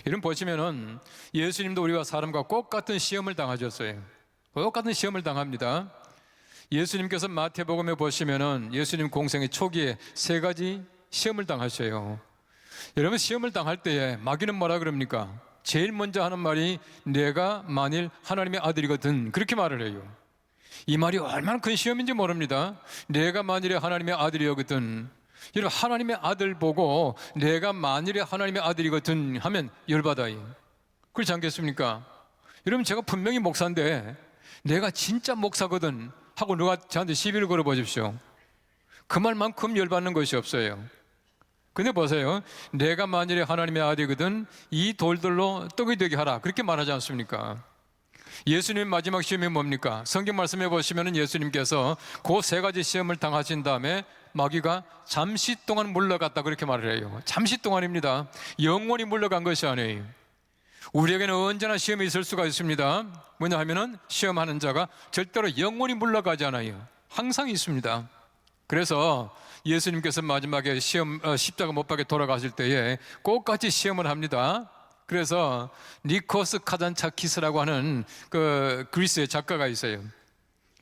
이런 보시면은 예수님도 우리가 사람과 똑같은 시험을 당하셨어요. 똑같은 시험을 당합니다. 예수님께서 마태복음에 보시면은 예수님 공생의 초기에 세 가지 시험을 당하셔요. 여러분, 시험을 당할 때에 마귀는 뭐라 그럽니까? 제일 먼저 하는 말이 내가 만일 하나님의 아들이거든, 그렇게 말을 해요. 이 말이 얼마나 큰 시험인지 모릅니다. 내가 만일에 하나님의 아들이거든. 여러분, 하나님의 아들 보고 내가 만일에 하나님의 아들이거든 하면 열받아요. 그렇지 않겠습니까? 여러분, 제가 분명히 목사인데 내가 진짜 목사거든 하고 누가 저한테 시비를 걸어 보십시오. 그 말만큼 열받는 것이 없어요. 근데 보세요, 내가 만일에 하나님의 아들이거든 이 돌들로 떡이 되게 하라, 그렇게 말하지 않습니까? 예수님 마지막 시험이 뭡니까? 성경 말씀해 보시면 예수님께서 그 세 가지 시험을 당하신 다음에 마귀가 잠시 동안 물러갔다, 그렇게 말을 해요. 잠시 동안입니다. 영원히 물러간 것이 아니에요. 우리에게는 언제나 시험이 있을 수가 있습니다. 뭐냐 하면은 시험하는 자가 절대로 영원히 물러가지 않아요. 항상 있습니다. 그래서 예수님께서 마지막에 십자가 못 박에 돌아가실 때에 똑같이 시험을 합니다. 그래서 니코스 카잔차키스라고 하는 그 그리스의 작가가 있어요.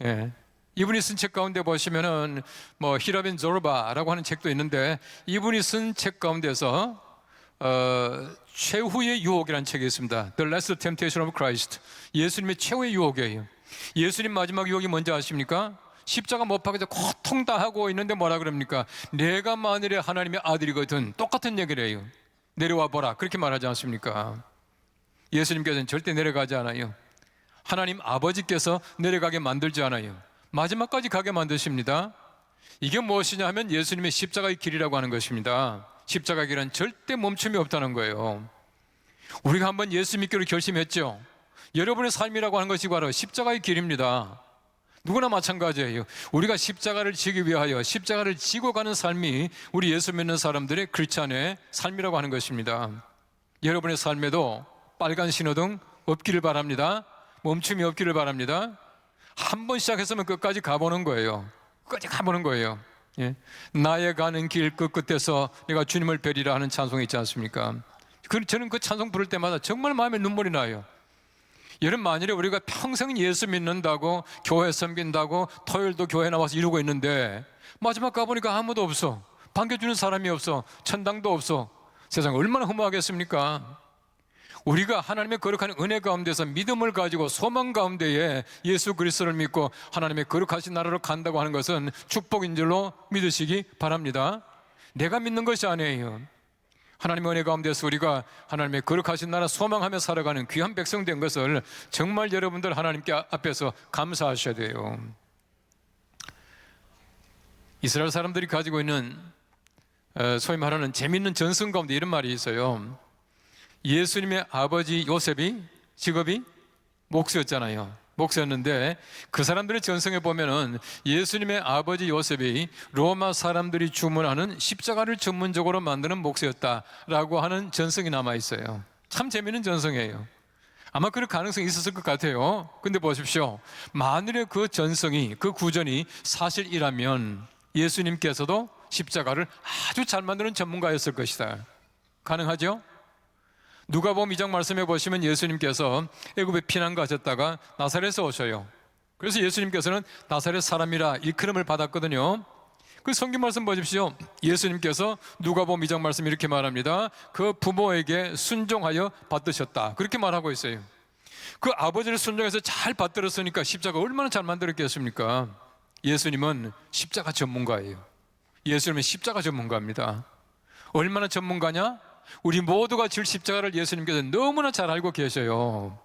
예. 이분이 쓴 책 가운데 보시면은 히라빈 조르바라고 하는 책도 있는데, 이분이 쓴 책 가운데서 최후의 유혹이라는 책이 있습니다. The Last Temptation of Christ. 예수님의 최후의 유혹이에요. 예수님 마지막 유혹이 뭔지 아십니까? 십자가 못 박아서 고통 다 하고 있는데 뭐라 그럽니까? 내가 만일에 하나님의 아들이거든. 똑같은 얘기를 해요. 내려와 보라, 그렇게 말하지 않습니까? 예수님께서는 절대 내려가지 않아요. 하나님 아버지께서 내려가게 만들지 않아요. 마지막까지 가게 만드십니다. 이게 무엇이냐 하면 예수님의 십자가의 길이라고 하는 것입니다. 십자가의 길은 절대 멈춤이 없다는 거예요. 우리가 한번 예수 믿기로 결심했죠. 여러분의 삶이라고 하는 것이 바로 십자가의 길입니다. 누구나 마찬가지예요. 우리가 십자가를 지기 위하여 십자가를 지고 가는 삶이 우리 예수 믿는 사람들의 크리스찬의 삶이라고 하는 것입니다. 여러분의 삶에도 빨간 신호등 없기를 바랍니다. 멈춤이 없기를 바랍니다. 한 번 시작했으면 끝까지 가보는 거예요. 끝까지 가보는 거예요. 예. 나의 가는 길 끝끝에서 내가 주님을 뵈리라 하는 찬송이 있지 않습니까? 저는 그 찬송 부를 때마다 정말 마음에 눈물이 나요. 여러분, 만일에 우리가 평생 예수 믿는다고, 교회 섬긴다고, 토요일도 교회 나와서 이러고 있는데 마지막 가보니까 아무도 없어. 반겨주는 사람이 없어. 천당도 없어. 세상 얼마나 허무하겠습니까? 우리가 하나님의 거룩한 은혜 가운데서 믿음을 가지고 소망 가운데에 예수 그리스도를 믿고 하나님의 거룩하신 나라로 간다고 하는 것은 축복인 줄로 믿으시기 바랍니다. 내가 믿는 것이 아니에요. 하나님의 은혜 가운데서 우리가 하나님의 거룩하신 나라 소망하며 살아가는 귀한 백성 된 것을 정말 여러분들 하나님께 앞에서 감사하셔야 돼요. 이스라엘 사람들이 가지고 있는 소위 말하는 재미있는 전승 가운데 이런 말이 있어요. 예수님의 아버지 요셉이 직업이 목수였잖아요. 목수였는데 그 사람들의 전승에 보면은 예수님의 아버지 요셉이 로마 사람들이 주문하는 십자가를 전문적으로 만드는 목수였다라고 하는 전승이 남아있어요. 참 재미있는 전승이에요. 아마 그럴 가능성이 있었을 것 같아요. 근데 보십시오. 만일에 그 전승이, 그 구전이 사실이라면 예수님께서도 십자가를 아주 잘 만드는 전문가였을 것이다. 가능하죠? 누가복음 2장 말씀해 보시면 예수님께서 애굽에 피난 가셨다가 나사렛에 오셔요. 그래서 예수님께서는 나사렛 사람이라 일컬음을 받았거든요. 그 성경 말씀 보십시오. 예수님께서 누가복음 2장 말씀 이렇게 말합니다. 그 부모에게 순종하여 받드셨다, 그렇게 말하고 있어요. 그 아버지를 순종해서 잘 받들었으니까 십자가 얼마나 잘 만들었겠습니까? 예수님은 십자가 전문가예요. 예수님은 십자가 전문가입니다. 얼마나 전문가냐? 우리 모두가 질 십자가를 예수님께서 너무나 잘 알고 계셔요.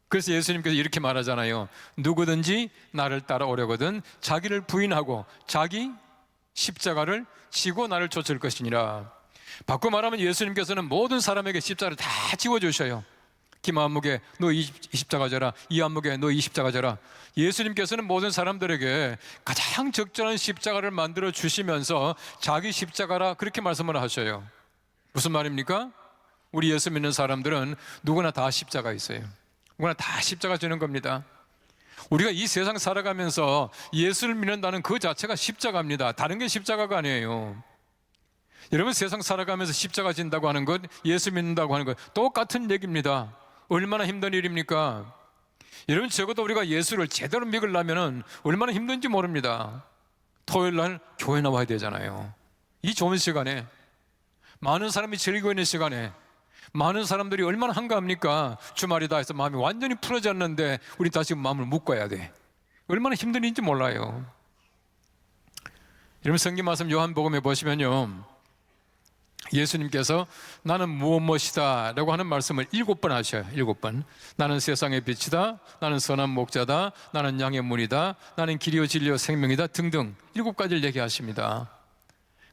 그래서 예수님께서 이렇게 말하잖아요. 누구든지 나를 따라오려거든 자기를 부인하고 자기 십자가를 지고 나를 쫓을 것이니라. 바꿔 말하면 예수님께서는 모든 사람에게 십자가를 다 지워주셔요. 김한무게 너 이 십자가 져라, 이한무게 너 이 십자가 져라. 예수님께서는 모든 사람들에게 가장 적절한 십자가를 만들어 주시면서 자기 십자가라, 그렇게 말씀을 하셔요. 무슨 말입니까? 우리 예수 믿는 사람들은 누구나 다 십자가 있어요. 누구나 다 십자가 지는 겁니다. 우리가 이 세상 살아가면서 예수를 믿는다는 그 자체가 십자가입니다. 다른 게 십자가가 아니에요. 여러분, 세상 살아가면서 십자가 진다고 하는 것, 예수 믿는다고 하는 것 똑같은 얘기입니다. 얼마나 힘든 일입니까? 여러분, 적어도 우리가 예수를 제대로 믿으려면 얼마나 힘든지 모릅니다. 토요일 날 교회 나와야 되잖아요. 이 좋은 시간에, 많은 사람이 즐기고 있는 시간에 많은 사람들이 얼마나 한가합니까? 주말이다 해서 마음이 완전히 풀어졌는데 우리 다시 마음을 묶어야 돼. 얼마나 힘든 일인지 몰라요. 여러분, 성경 말씀 요한복음에 보시면요, 예수님께서 나는 무엇이다 라고 하는 말씀을 7번 하셔요. 7번. 나는 세상의 빛이다, 나는 선한 목자다, 나는 양의 문이다, 나는 길이요 진리요 생명이다 등등 7가지를 얘기하십니다.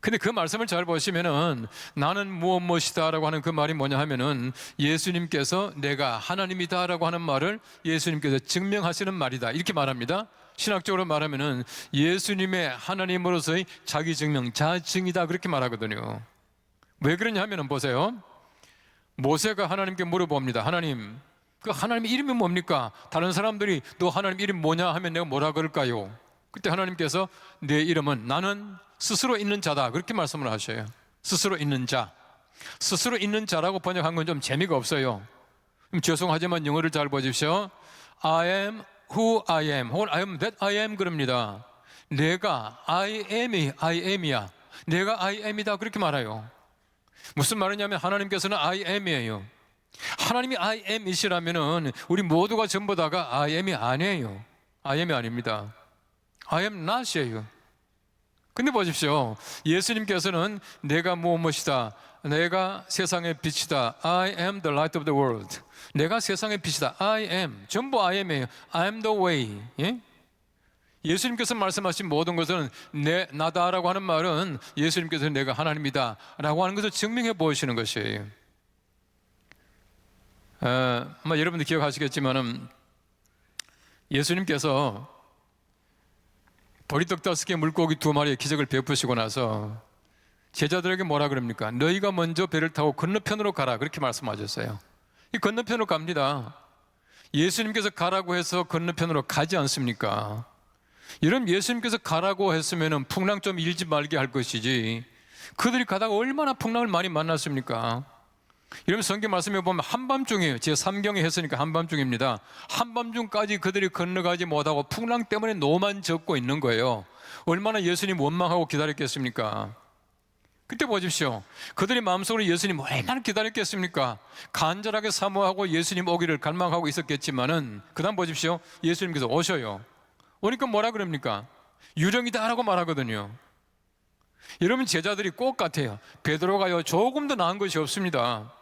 근데 그 말씀을 잘 보시면은 나는 무엇이다 라고 하는 그 말이 뭐냐 하면은 예수님께서 내가 하나님이다 라고 하는 말을 예수님께서 증명하시는 말이다 이렇게 말합니다. 신학적으로 말하면은 예수님의 하나님으로서의 자기 증명, 자증이다 그렇게 말하거든요. 왜 그러냐 하면은 보세요. 모세가 하나님께 물어봅니다. 하나님, 그 하나님의 이름이 뭡니까? 다른 사람들이 너 하나님 이름 뭐냐 하면 내가 뭐라 그럴까요? 그때 하나님께서 내 이름은 나는 스스로 있는 자다 그렇게 말씀을 하셔요. 스스로 있는 자. 스스로 있는 자라고 번역한 건 좀 재미가 없어요. 죄송하지만 영어를 잘 보십시오. I am who I am 혹은 I am that I am 그럽니다. 내가 I am이야. 내가 I am이다 그렇게 말해요. 무슨 말이냐면 하나님께서는 I am이에요. 하나님이 I am이시라면은 우리 모두가 전부 다가 I am이 아니에요. I am이 아닙니다. I am not이에요. 근데 보십시오. 예수님께서는 내가 무엇이다. 내가 세상의 빛이다. I am the light of the world. 내가 세상의 빛이다. I am. 전부 I am이에요. I am the way. 예? 예수님께서 말씀하신 모든 것은 나다라고 하는 말은 예수님께서 내가 하나님이다 라고 하는 것을 증명해 보이시는 것이에요. 아마 여러분들 기억하시겠지만은 예수님께서 보리떡 5개 물고기 2마리의 기적을 베푸시고 나서 제자들에게 뭐라 그럽니까? 너희가 먼저 배를 타고 건너편으로 가라 그렇게 말씀하셨어요. 이 건너편으로 갑니다. 예수님께서 가라고 해서 건너편으로 가지 않습니까? 이런 예수님께서 가라고 했으면 풍랑 좀 일지 말게 할 것이지 그들이 가다가 얼마나 풍랑을 많이 만났습니까? 이러면 성경 말씀에 보면 한밤중이에요. 제 3경에 했으니까 한밤중입니다. 한밤중까지 그들이 건너가지 못하고 풍랑 때문에 노만 젓고 있는 거예요. 얼마나 예수님 원망하고 기다렸겠습니까? 그때 보십시오. 그들의 마음속으로 예수님 얼마나 기다렸겠습니까? 간절하게 사모하고 예수님 오기를 갈망하고 있었겠지만은 그 다음 보십시오. 예수님께서 오셔요. 오니까 뭐라 그럽니까? 유령이다 라고 말하거든요. 여러분, 제자들이 꼭 같아요. 베드로가요 조금 더 나은 것이 없습니다.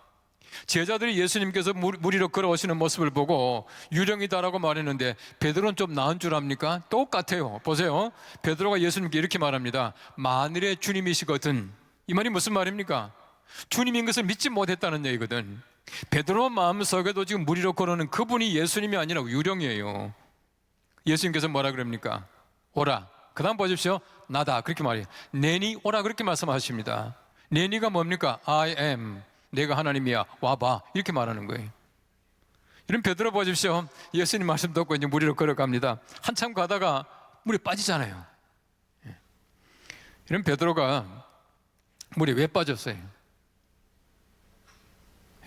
제자들이 예수님께서 물 위로 걸어오시는 모습을 보고 유령이다라고 말했는데 베드로는 좀 나은 줄 압니까? 똑같아요. 보세요. 베드로가 예수님께 이렇게 말합니다. 만일의 주님이시거든. 이 말이 무슨 말입니까? 주님인 것을 믿지 못했다는 얘기거든. 베드로 마음속에도 지금 물 위로 걸어오는 그분이 예수님이 아니라 유령이에요. 예수님께서 뭐라 그럽니까? 오라. 그 다음 보십시오. 나다 그렇게 말해요. 내니 오라 그렇게 말씀하십니다. 내니가 뭡니까? I am. 내가 하나님이야. 와봐 이렇게 말하는 거예요. 이런 베드로 보십시오. 예수님 말씀 듣고 이제 물 위로 걸어갑니다. 한참 가다가 물에 빠지잖아요. 이런 베드로가 물에 왜 빠졌어요?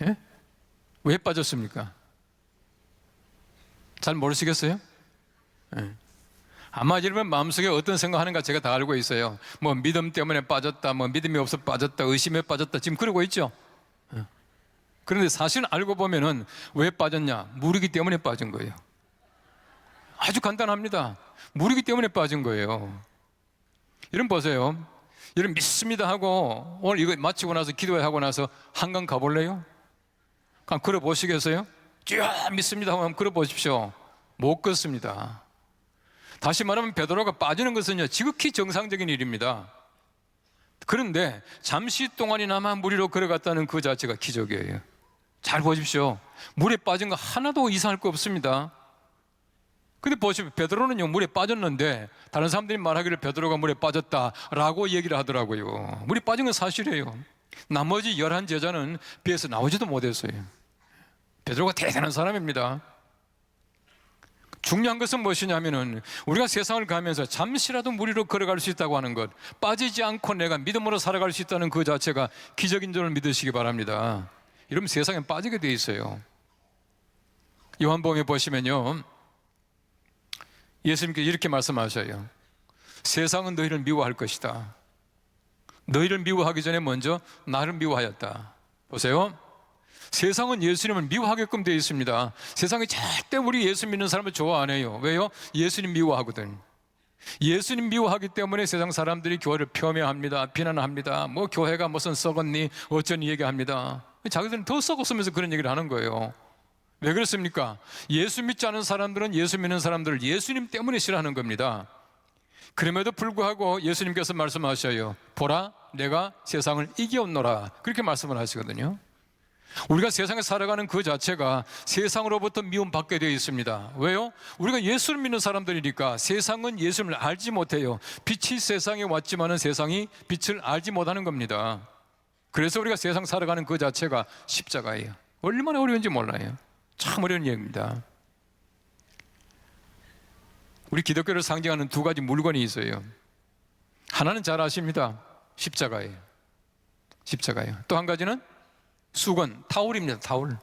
예? 왜 빠졌습니까? 잘 모르시겠어요? 예. 아마 여러분 마음속에 어떤 생각하는가 제가 다 알고 있어요. 뭐 믿음 때문에 빠졌다, 뭐 믿음이 없어 빠졌다, 의심에 빠졌다 지금 그러고 있죠. 그런데 사실 알고 보면은 왜 빠졌냐? 물이기 때문에 빠진 거예요. 아주 간단합니다. 물이기 때문에 빠진 거예요. 여러분 보세요. 여러분 믿습니다 하고 오늘 이거 마치고 나서 기도하고 나서 한강 가볼래요? 그냥 걸어보시겠어요? 쭉 믿습니다 하고 한번 걸어보십시오. 못 걷습니다. 다시 말하면 베드로가 빠지는 것은요 지극히 정상적인 일입니다. 그런데 잠시 동안이나마 물 위로 걸어갔다는 그 자체가 기적이에요. 잘 보십시오. 물에 빠진 거 하나도 이상할 거 없습니다. 근데 보십시오. 베드로는요 물에 빠졌는데 다른 사람들이 말하기를 베드로가 물에 빠졌다라고 얘기를 하더라고요. 물에 빠진 건 사실이에요. 나머지 11제자는 배에서 나오지도 못했어요. 베드로가 대단한 사람입니다. 중요한 것은 무엇이냐면은 우리가 세상을 가면서 잠시라도 무리로 걸어갈 수 있다고 하는 것, 빠지지 않고 내가 믿음으로 살아갈 수 있다는 그 자체가 기적인 줄 믿으시기 바랍니다. 이러면 세상에 빠지게 돼 있어요. 요한복음에 보시면요, 예수님께서 이렇게 말씀하셔요. 세상은 너희를 미워할 것이다. 너희를 미워하기 전에 먼저 나를 미워하였다. 보세요. 세상은 예수님을 미워하게끔 되어 있습니다. 세상이 절대 우리 예수 믿는 사람을 좋아 안 해요. 왜요? 예수님 미워하거든. 예수님 미워하기 때문에 세상 사람들이 교회를 폄훼합니다. 비난합니다. 뭐 교회가 무슨 썩었니 어쩌니 얘기합니다. 자기들은 더 썩었으면서 그런 얘기를 하는 거예요. 왜 그렇습니까? 예수 믿지 않은 사람들은 예수 믿는 사람들을 예수님 때문에 싫어하는 겁니다. 그럼에도 불구하고 예수님께서 말씀하셔요. 보라, 내가 세상을 이기었노라. 그렇게 말씀을 하시거든요. 우리가 세상에 살아가는 그 자체가 세상으로부터 미움받게 되어 있습니다. 왜요? 우리가 예수를 믿는 사람들이니까. 세상은 예수를 알지 못해요. 빛이 세상에 왔지만은 세상이 빛을 알지 못하는 겁니다. 그래서 우리가 세상 살아가는 그 자체가 십자가예요. 얼마나 어려운지 몰라요. 참 어려운 얘기입니다. 우리 기독교를 상징하는 두 가지 물건이 있어요. 하나는 잘 아십니다. 십자가예요. 십자가예요. 또 한 가지는 수건, 타올입니다. 타올.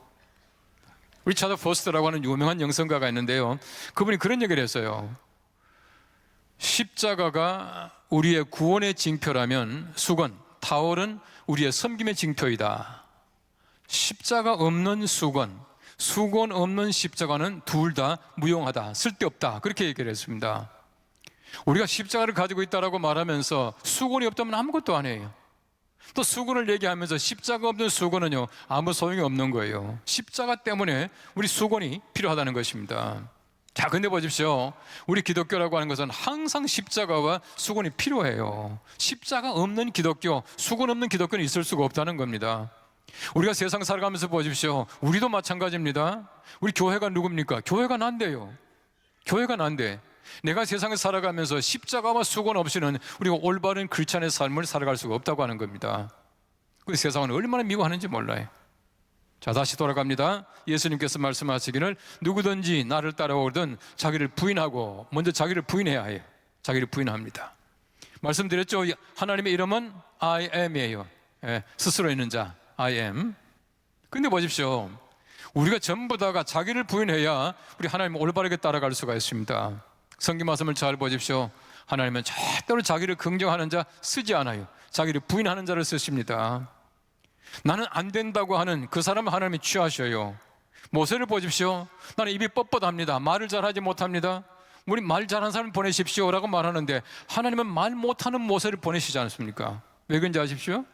리차드 포스터라고 하는 유명한 영성가가 있는데요, 그분이 그런 얘기를 했어요. 십자가가 우리의 구원의 징표라면 수건, 타올은 우리의 섬김의 징표이다. 십자가 없는 수건, 수건 없는 십자가는 둘 다 무용하다, 쓸데없다, 그렇게 얘기를 했습니다. 우리가 십자가를 가지고 있다라고 말하면서 수건이 없다면 아무것도 안 해요. 또 수건을 얘기하면서 십자가 없는 수건은요, 아무 소용이 없는 거예요. 십자가 때문에 우리 수건이 필요하다는 것입니다. 자, 근데 보십시오. 우리 기독교라고 하는 것은 항상 십자가와 수건이 필요해요. 십자가 없는 기독교, 수건 없는 기독교는 있을 수가 없다는 겁니다. 우리가 세상 살아가면서 보십시오. 우리도 마찬가지입니다. 우리 교회가 누굽니까? 교회가 난데요. 교회가 난데 내가 세상에 살아가면서 십자가와 수건 없이는 우리가 올바른 크리스찬의 삶을 살아갈 수가 없다고 하는 겁니다. 그 세상은 얼마나 미워하는지 몰라요. 자, 다시 돌아갑니다. 예수님께서 말씀하시기를 누구든지 나를 따라오든 자기를 부인하고, 먼저 자기를 부인해야 해요. 자기를 부인합니다. 말씀드렸죠. 하나님의 이름은 I am이에요. 스스로 있는 자, I am. 근데 보십시오. 우리가 전부 다가 자기를 부인해야 우리 하나님을 올바르게 따라갈 수가 있습니다. 성경 말씀을 잘 보십시오. 하나님은 절대로 자기를 긍정하는 자 쓰지 않아요. 자기를 부인하는 자를 쓰십니다. 나는 안 된다고 하는 그 사람을 하나님이 취하셔요. 모세를 보십시오. 나는 입이 뻣뻣합니다. 말을 잘하지 못합니다. 우리 말 잘하는 사람 보내십시오 라고 말하는데 하나님은 말 못하는 모세를 보내시지 않습니까? 왜 그런지 아십시오?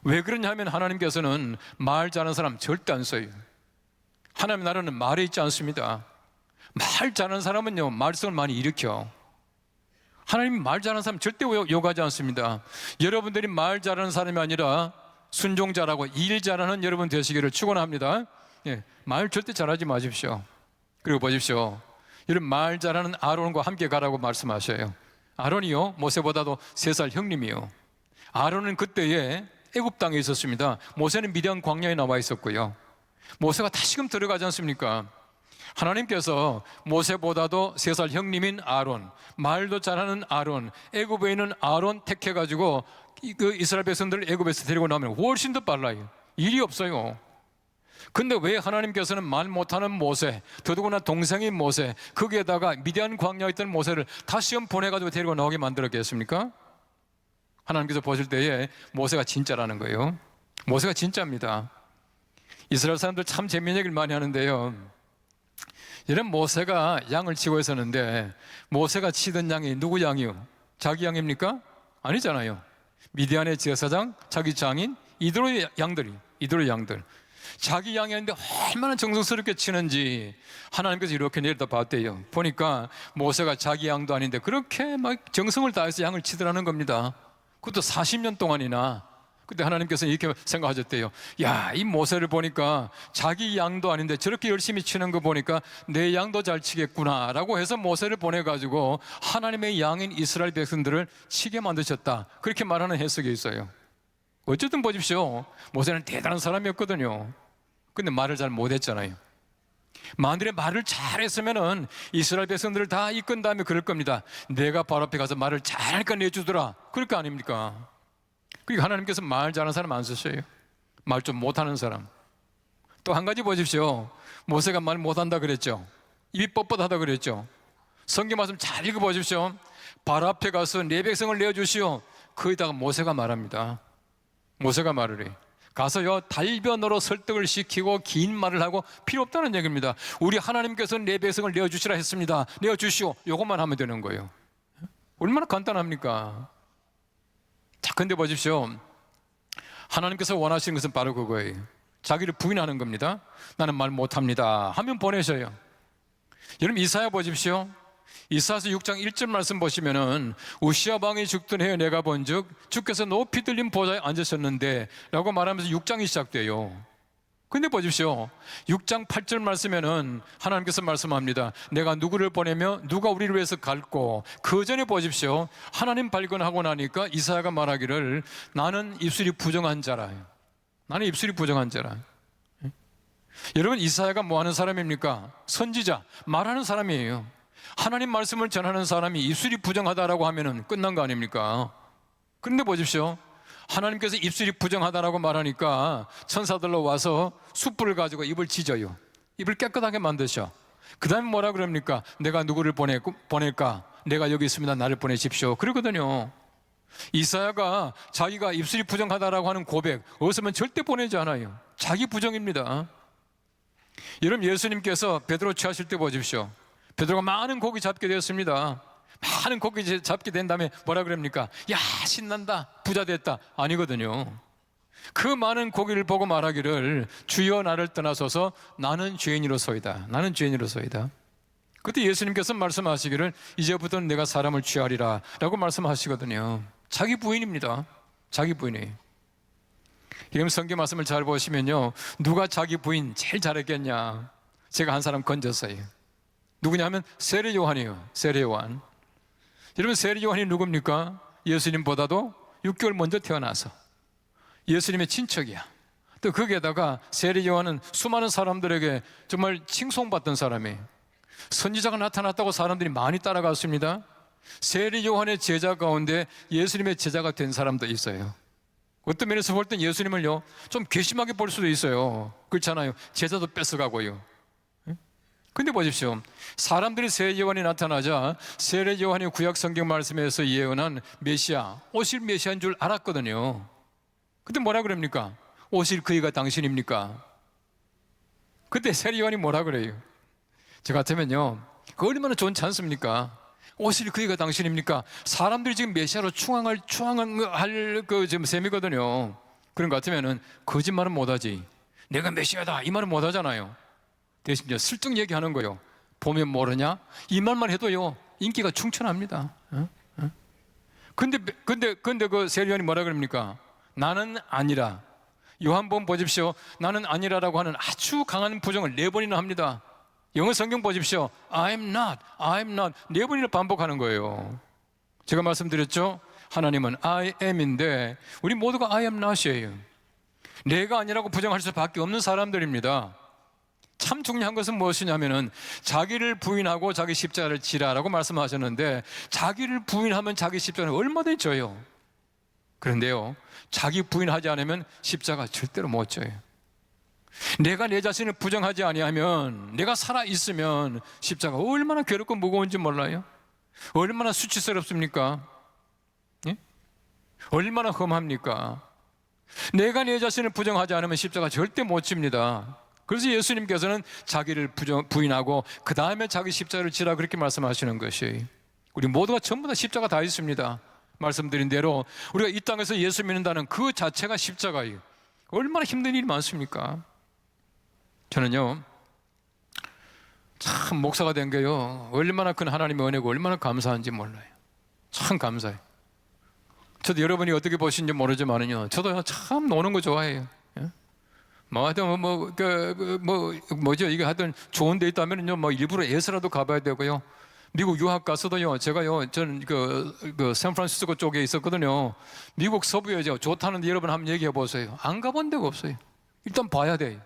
왜 그러냐 하면 하나님께서는 말 잘하는 사람 절대 안 써요. 하나님 나라는 말에 있지 않습니다. 말 잘하는 사람은요, 말썽을 많이 일으켜. 하나님이 말 잘하는 사람 절대 욕하지 않습니다. 여러분들이 말 잘하는 사람이 아니라 순종자라고 일 잘하는 여러분 되시기를 축원합니다. 말 절대 잘하지 마십시오. 그리고 보십시오. 여러분 말 잘하는 아론과 함께 가라고 말씀하셔요. 아론이요, 모세보다도 3살 형님이요. 아론은 그때에 애굽 땅에 있었습니다. 모세는 미디안 광야에 나와 있었고요. 모세가 다시금 들어가지 않습니까? 하나님께서 모세보다도 3살 형님인 아론, 말도 잘하는 아론, 애굽에 있는 아론 택해가지고 그 이스라엘 백성들을 애굽에서 데리고 나오면 훨씬 더 빨라요. 일이 없어요. 근데 왜 하나님께서는 말 못하는 모세, 더더구나 동생인 모세, 거기에다가 미디안 광야에 있던 모세를 다시금 보내가지고 데리고 나오게 만들었겠습니까? 하나님께서 보실 때에 모세가 진짜라는 거예요. 모세가 진짜입니다. 이스라엘 사람들 참 재미있는 얘기를 많이 하는데요, 이런 모세가 양을 치고 있었는데 모세가 치던 양이 누구 양이요? 자기 양입니까? 아니잖아요. 미디안의 제사장, 자기 장인, 이들의 양들. 자기 양이었는데 얼마나 정성스럽게 치는지 하나님께서 이렇게 내려다 봤대요. 보니까 모세가 자기 양도 아닌데 그렇게 막 정성을 다해서 양을 치더라는 겁니다. 그것도 40년 동안이나. 그때 하나님께서 이렇게 생각하셨대요. 야, 이 모세를 보니까 자기 양도 아닌데 저렇게 열심히 치는 거 보니까 내 양도 잘 치겠구나 라고 해서 모세를 보내가지고 하나님의 양인 이스라엘 백성들을 치게 만드셨다, 그렇게 말하는 해석이 있어요. 어쨌든 보십시오. 모세는 대단한 사람이었거든요. 근데 말을 잘 못했잖아요. 만일에 말을 잘했으면은 이스라엘 백성들을 다 이끈 다음에 그럴 겁니다. 내가 바로 앞에 가서 말을 잘하니까 내주더라. 그럴 거 아닙니까? 그러니까 하나님께서 말 잘하는 사람 안 쓰셔요. 말 좀 못하는 사람. 또 한 가지 보십시오. 모세가 말 못한다 그랬죠. 입이 뻣뻣하다 그랬죠. 성경 말씀 잘 읽어보십시오. 바로 앞에 가서 내 백성을 내어주시오. 거기다가 모세가 말합니다. 모세가 말을 해. 가서요 달변으로 설득을 시키고 긴 말을 하고 필요 없다는 얘기입니다. 우리 하나님께서 내 백성을 내어주시라 했습니다. 내어주시오. 이것만 하면 되는 거예요. 얼마나 간단합니까? 자, 근데 보십시오. 하나님께서 원하시는 것은 바로 그거예요. 자기를 부인하는 겁니다. 나는 말 못합니다 하면 보내셔요. 여러분 이사야 보십시오. 이사야서 6장 1절 말씀 보시면은 우시아 왕이 죽던 해에 내가 본즉 주께서 높이 들린 보좌에 앉으셨는데 라고 말하면서 6장이 시작돼요. 근데 보십시오. 6장 8절 말씀에는 하나님께서 말씀합니다. 내가 누구를 보내며 누가 우리를 위해서 갈고, 그 전에 보십시오. 하나님 발견하고 나니까 이사야가 말하기를 나는 입술이 부정한 자라. 나는 입술이 부정한 자라. 여러분 이사야가 뭐 하는 사람입니까? 선지자, 말하는 사람이에요. 하나님 말씀을 전하는 사람이 입술이 부정하다라고 하면은 끝난 거 아닙니까? 그런데 보십시오. 하나님께서 입술이 부정하다라고 말하니까 천사들로 와서 숯불을 가지고 입을 찢어요. 입을 깨끗하게 만드셔. 그 다음에 뭐라 그럽니까? 내가 누구를 보낼까? 내가 여기 있습니다. 나를 보내십시오. 그러거든요. 이사야가 자기가 입술이 부정하다라고 하는 고백 없으면 절대 보내지 않아요. 자기 부정입니다. 여러분 예수님께서 베드로 취하실 때 보십시오. 베드로가 많은 고기 잡게 되었습니다. 많은 고기 잡게 된 다음에 뭐라 그럽니까? 야 신난다, 부자 됐다. 아니거든요. 그 많은 고기를 보고 말하기를 주여 나를 떠나소서 나는 죄인이로소이다. 나는 죄인이로소이다. 그때 예수님께서 말씀하시기를 이제부터는 내가 사람을 취하리라 라고 말씀하시거든요. 자기 부인입니다. 자기 부인이에요. 이런 성경 말씀을 잘 보시면요, 누가 자기 부인 제일 잘했겠냐? 제가 한 사람 건졌어요. 누구냐 하면 세례 요한이에요. 세례 요한. 여러분 세례 요한이 누굽니까? 예수님보다도 6개월 먼저 태어나서 예수님의 친척이야. 또 거기에다가 세례 요한은 수많은 사람들에게 정말 칭송받던 사람이에요. 선지자가 나타났다고 사람들이 많이 따라갔습니다. 세례 요한의 제자 가운데 예수님의 제자가 된 사람도 있어요. 어떤 면에서 볼 땐 예수님을요 좀 괘씸하게 볼 수도 있어요. 그렇잖아요. 제자도 뺏어가고요. 근데 보십시오. 사람들이 세례 요한이 나타나자 세례 요한이 구약 성경 말씀에서 예언한 메시아, 오실 메시아인 줄 알았거든요. 근데 뭐라 그럽니까? 오실 그이가 당신입니까? 그때 세례 요한이 뭐라 그래요? 저 같으면요, 그 얼마나 좋지 않습니까? 오실 그이가 당신입니까? 사람들이 지금 메시아로 추앙할 그 지금 셈이거든요. 그런 것 같으면은 거짓말은 못하지. 내가 메시아다 이 말은 못하잖아요. 대신 이제 슬쩍 얘기하는 거예요. 보면 모르냐? 이 말만 해도요 인기가 충천합니다. 근데 그 세례요한이 뭐라 그럽니까? 나는 아니라. 요한복음 보십시오. 나는 아니라라고 하는 아주 강한 부정을 4번이나 합니다. 영어 성경 보십시오. I'm not, I'm not 4번이나 반복하는 거예요. 제가 말씀드렸죠? 하나님은 I am인데 우리 모두가 I am not이에요. 내가 아니라고 부정할 수밖에 없는 사람들입니다. 참 중요한 것은 무엇이냐면은 자기를 부인하고 자기 십자가를 지라라고 말씀하셨는데, 자기를 부인하면 자기 십자가는 얼마든지 져요. 그런데요, 자기 부인하지 않으면 십자가 절대로 못 져요. 내가 내 자신을 부정하지 아니하면, 내가 살아있으면 십자가 얼마나 괴롭고 무거운지 몰라요? 얼마나 수치스럽습니까? 예? 얼마나 험합니까? 내가 내 자신을 부정하지 않으면 십자가 절대 못 집니다. 그래서 예수님께서는 자기를 부인하고 그 다음에 자기 십자가를 지라 그렇게 말씀하시는 것이에요. 우리 모두가 전부 다 십자가 다 있습니다. 말씀드린 대로 우리가 이 땅에서 예수 믿는다는 그 자체가 십자가예요. 얼마나 힘든 일이 많습니까? 저는요 참 목사가 된 게요 얼마나 큰 하나님의 은혜고 얼마나 감사한지 몰라요. 참 감사해요. 저도 여러분이 어떻게 보시는지 모르지만은요 저도 참 노는 거 좋아해요. 하여튼 뭐죠? 이게 하여튼 좋은 데 있다면요 일부러 애서라도 가봐야 되고요. 미국 유학 가서도요 제가요 저는 그 샌프란시스코 쪽에 있었거든요. 미국 서부에 좋다는데 여러분 한번 얘기해 보세요. 안 가본 데가 없어요. 일단 봐야 돼요.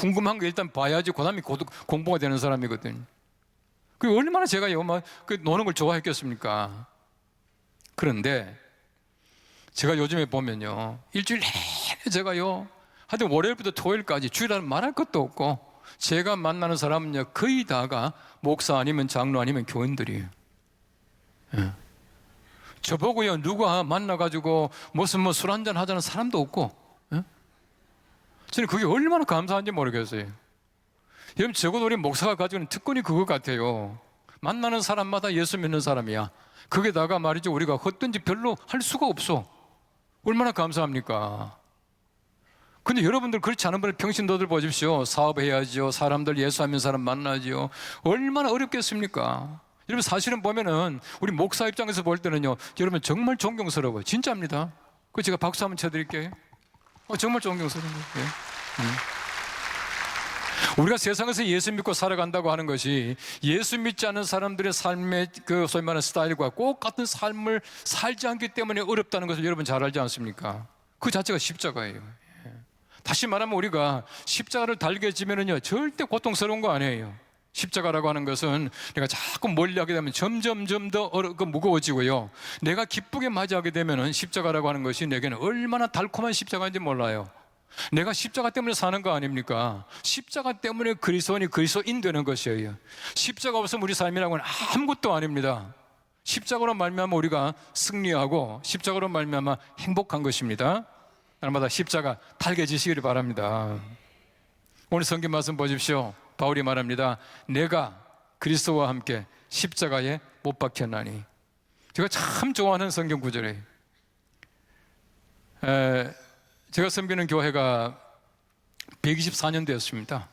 궁금한 거 일단 봐야지 그 다음에 공부가 되는 사람이거든. 그 얼마나 제가요, 그 노는 걸 좋아했겠습니까? 그런데 제가 요즘에 보면요, 일주일 내내 제가요, 하여튼 월요일부터 토요일까지 주일날 말할 것도 없고, 제가 만나는 사람은요, 거의 다가 목사 아니면 장로 아니면 교인들이에요. 예. 저보고요, 누가 만나가지고 무슨 술 한잔 하자는 사람도 없고, 예? 저는 그게 얼마나 감사한지 모르겠어요. 여러분, 적어도 우리 목사가 가지고 있는 특권이 그것 같아요. 만나는 사람마다 예수 믿는 사람이야. 거기다가 말이죠, 우리가 헛된 짓 별로 할 수가 없어. 얼마나 감사합니까? 근데 여러분들 그렇지 않은 분들 평신도들 보십시오. 사업해야죠. 사람들 예수 믿는 사람 만나죠. 얼마나 어렵겠습니까? 여러분, 사실은 보면은 우리 목사 입장에서 볼 때는요, 여러분 정말 존경스러워요. 진짜입니다. 그 제가 박수 한번 쳐드릴게요. 정말 존경스러운 거예요. 우리가 세상에서 예수 믿고 살아간다고 하는 것이 예수 믿지 않은 사람들의 삶의 그 소위 말하는 스타일과 꼭 같은 삶을 살지 않기 때문에 어렵다는 것을 여러분 잘 알지 않습니까? 그 자체가 십자가예요. 다시 말하면 우리가 십자가를 달게 지면은요, 절대 고통스러운 거 아니에요. 십자가라고 하는 것은 내가 자꾸 멀리하게 되면 점점 더 무거워지고요, 내가 기쁘게 맞이하게 되면은 십자가라고 하는 것이 내게는 얼마나 달콤한 십자가인지 몰라요. 내가 십자가 때문에 사는 거 아닙니까? 십자가 때문에 그리스도인 되는 것이에요. 십자가 없으면 우리 삶이라고는 아무것도 아닙니다. 십자가로 말미암아 우리가 승리하고 십자가로 말미암아 행복한 것입니다. 날마다 십자가 달게 지시기를 바랍니다. 오늘 성경 말씀 보십시오. 바울이 말합니다. 내가 그리스도와 함께 십자가에 못 박혔나니. 제가 참 좋아하는 성경 구절이에요. 제가 섬기는 교회가 124년 되었습니다.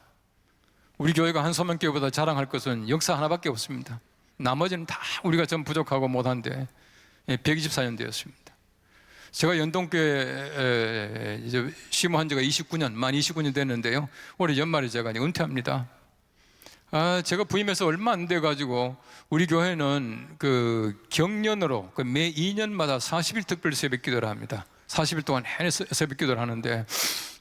우리 교회가 한소명교회보다 자랑할 것은 역사 하나밖에 없습니다. 나머지는 다 우리가 좀 부족하고 못한데 124년 되었습니다. 제가 연동교회 이제 심호한 지가 29년, 만 29년 됐는데요, 올해 연말에 제가 이제 은퇴합니다. 제가 부임해서 얼마 안 돼가지고 우리 교회는 그 경년으로 매 2년마다 40일 특별 새벽 기도를 합니다. 40일 동안 내내 새벽 기도를 하는데,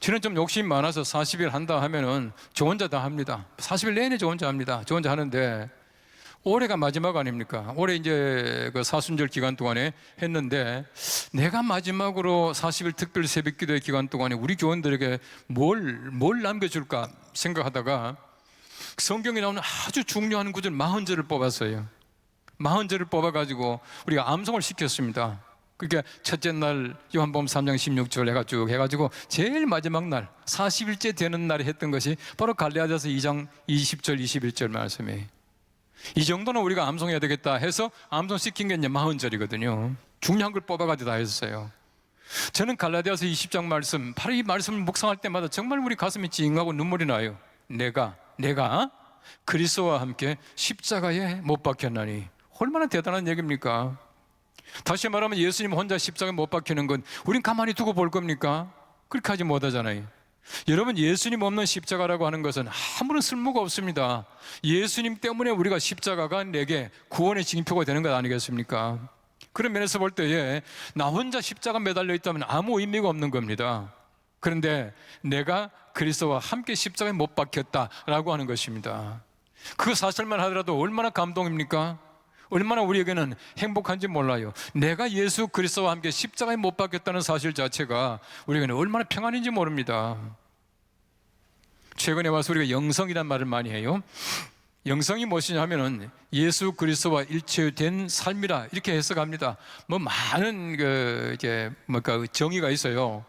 저는 좀 욕심이 많아서 40일 한다 하면은 저 혼자 다 합니다. 40일 내내 저 혼자 합니다. 저 혼자 하는데, 올해가 마지막 아닙니까? 올해 이제 그 사순절 기간 동안에 했는데, 내가 마지막으로 40일 특별 새벽 기도의 기간 동안에 우리 교원들에게 뭘 남겨줄까 생각하다가 성경에 나오는 아주 중요한 구절 40절을 뽑았어요. 40절을 뽑아가지고 우리가 암송을 시켰습니다. 그러니까 첫째 날 요한복음 3장 16절 해가지고 제일 마지막 날 40일째 되는 날에 했던 것이 바로 갈라디아서 2장 20절 21절 말씀이에요. 이 정도는 우리가 암송해야 되겠다 해서 암송시킨 게 이제 40절이거든요. 중요한 걸 뽑아가지고 다 했어요. 저는 갈라디아서 20장 말씀, 바로 이 말씀을 묵상할 때마다 정말 우리 가슴이 찡하고 눈물이 나요. 내가 그리스도와 함께 십자가에 못 박혔나니. 얼마나 대단한 얘기입니까? 다시 말하면 예수님 혼자 십자가에 못 박히는 건 우린 가만히 두고 볼 겁니까? 그렇게 하지 못하잖아요. 여러분, 예수님 없는 십자가라고 하는 것은 아무런 쓸모가 없습니다. 예수님 때문에 우리가 십자가가 내게 구원의 징표가 되는 것 아니겠습니까? 그런 면에서 볼 때에 나 혼자 십자가 매달려 있다면 아무 의미가 없는 겁니다. 그런데 내가 그리스도와 함께 십자가에 못 박혔다라고 하는 것입니다. 그 사실만 하더라도 얼마나 감동입니까? 얼마나 우리에게는 행복한지 몰라요. 내가 예수 그리스도와 함께 십자가에 못 박혔다는 사실 자체가 우리에게는 얼마나 평안인지 모릅니다. 최근에 와서 우리가 영성이란 말을 많이 해요. 영성이 무엇이냐 하면은 예수 그리스도와 일체된 삶이라 이렇게 해석합니다. 많은 정의가 있어요.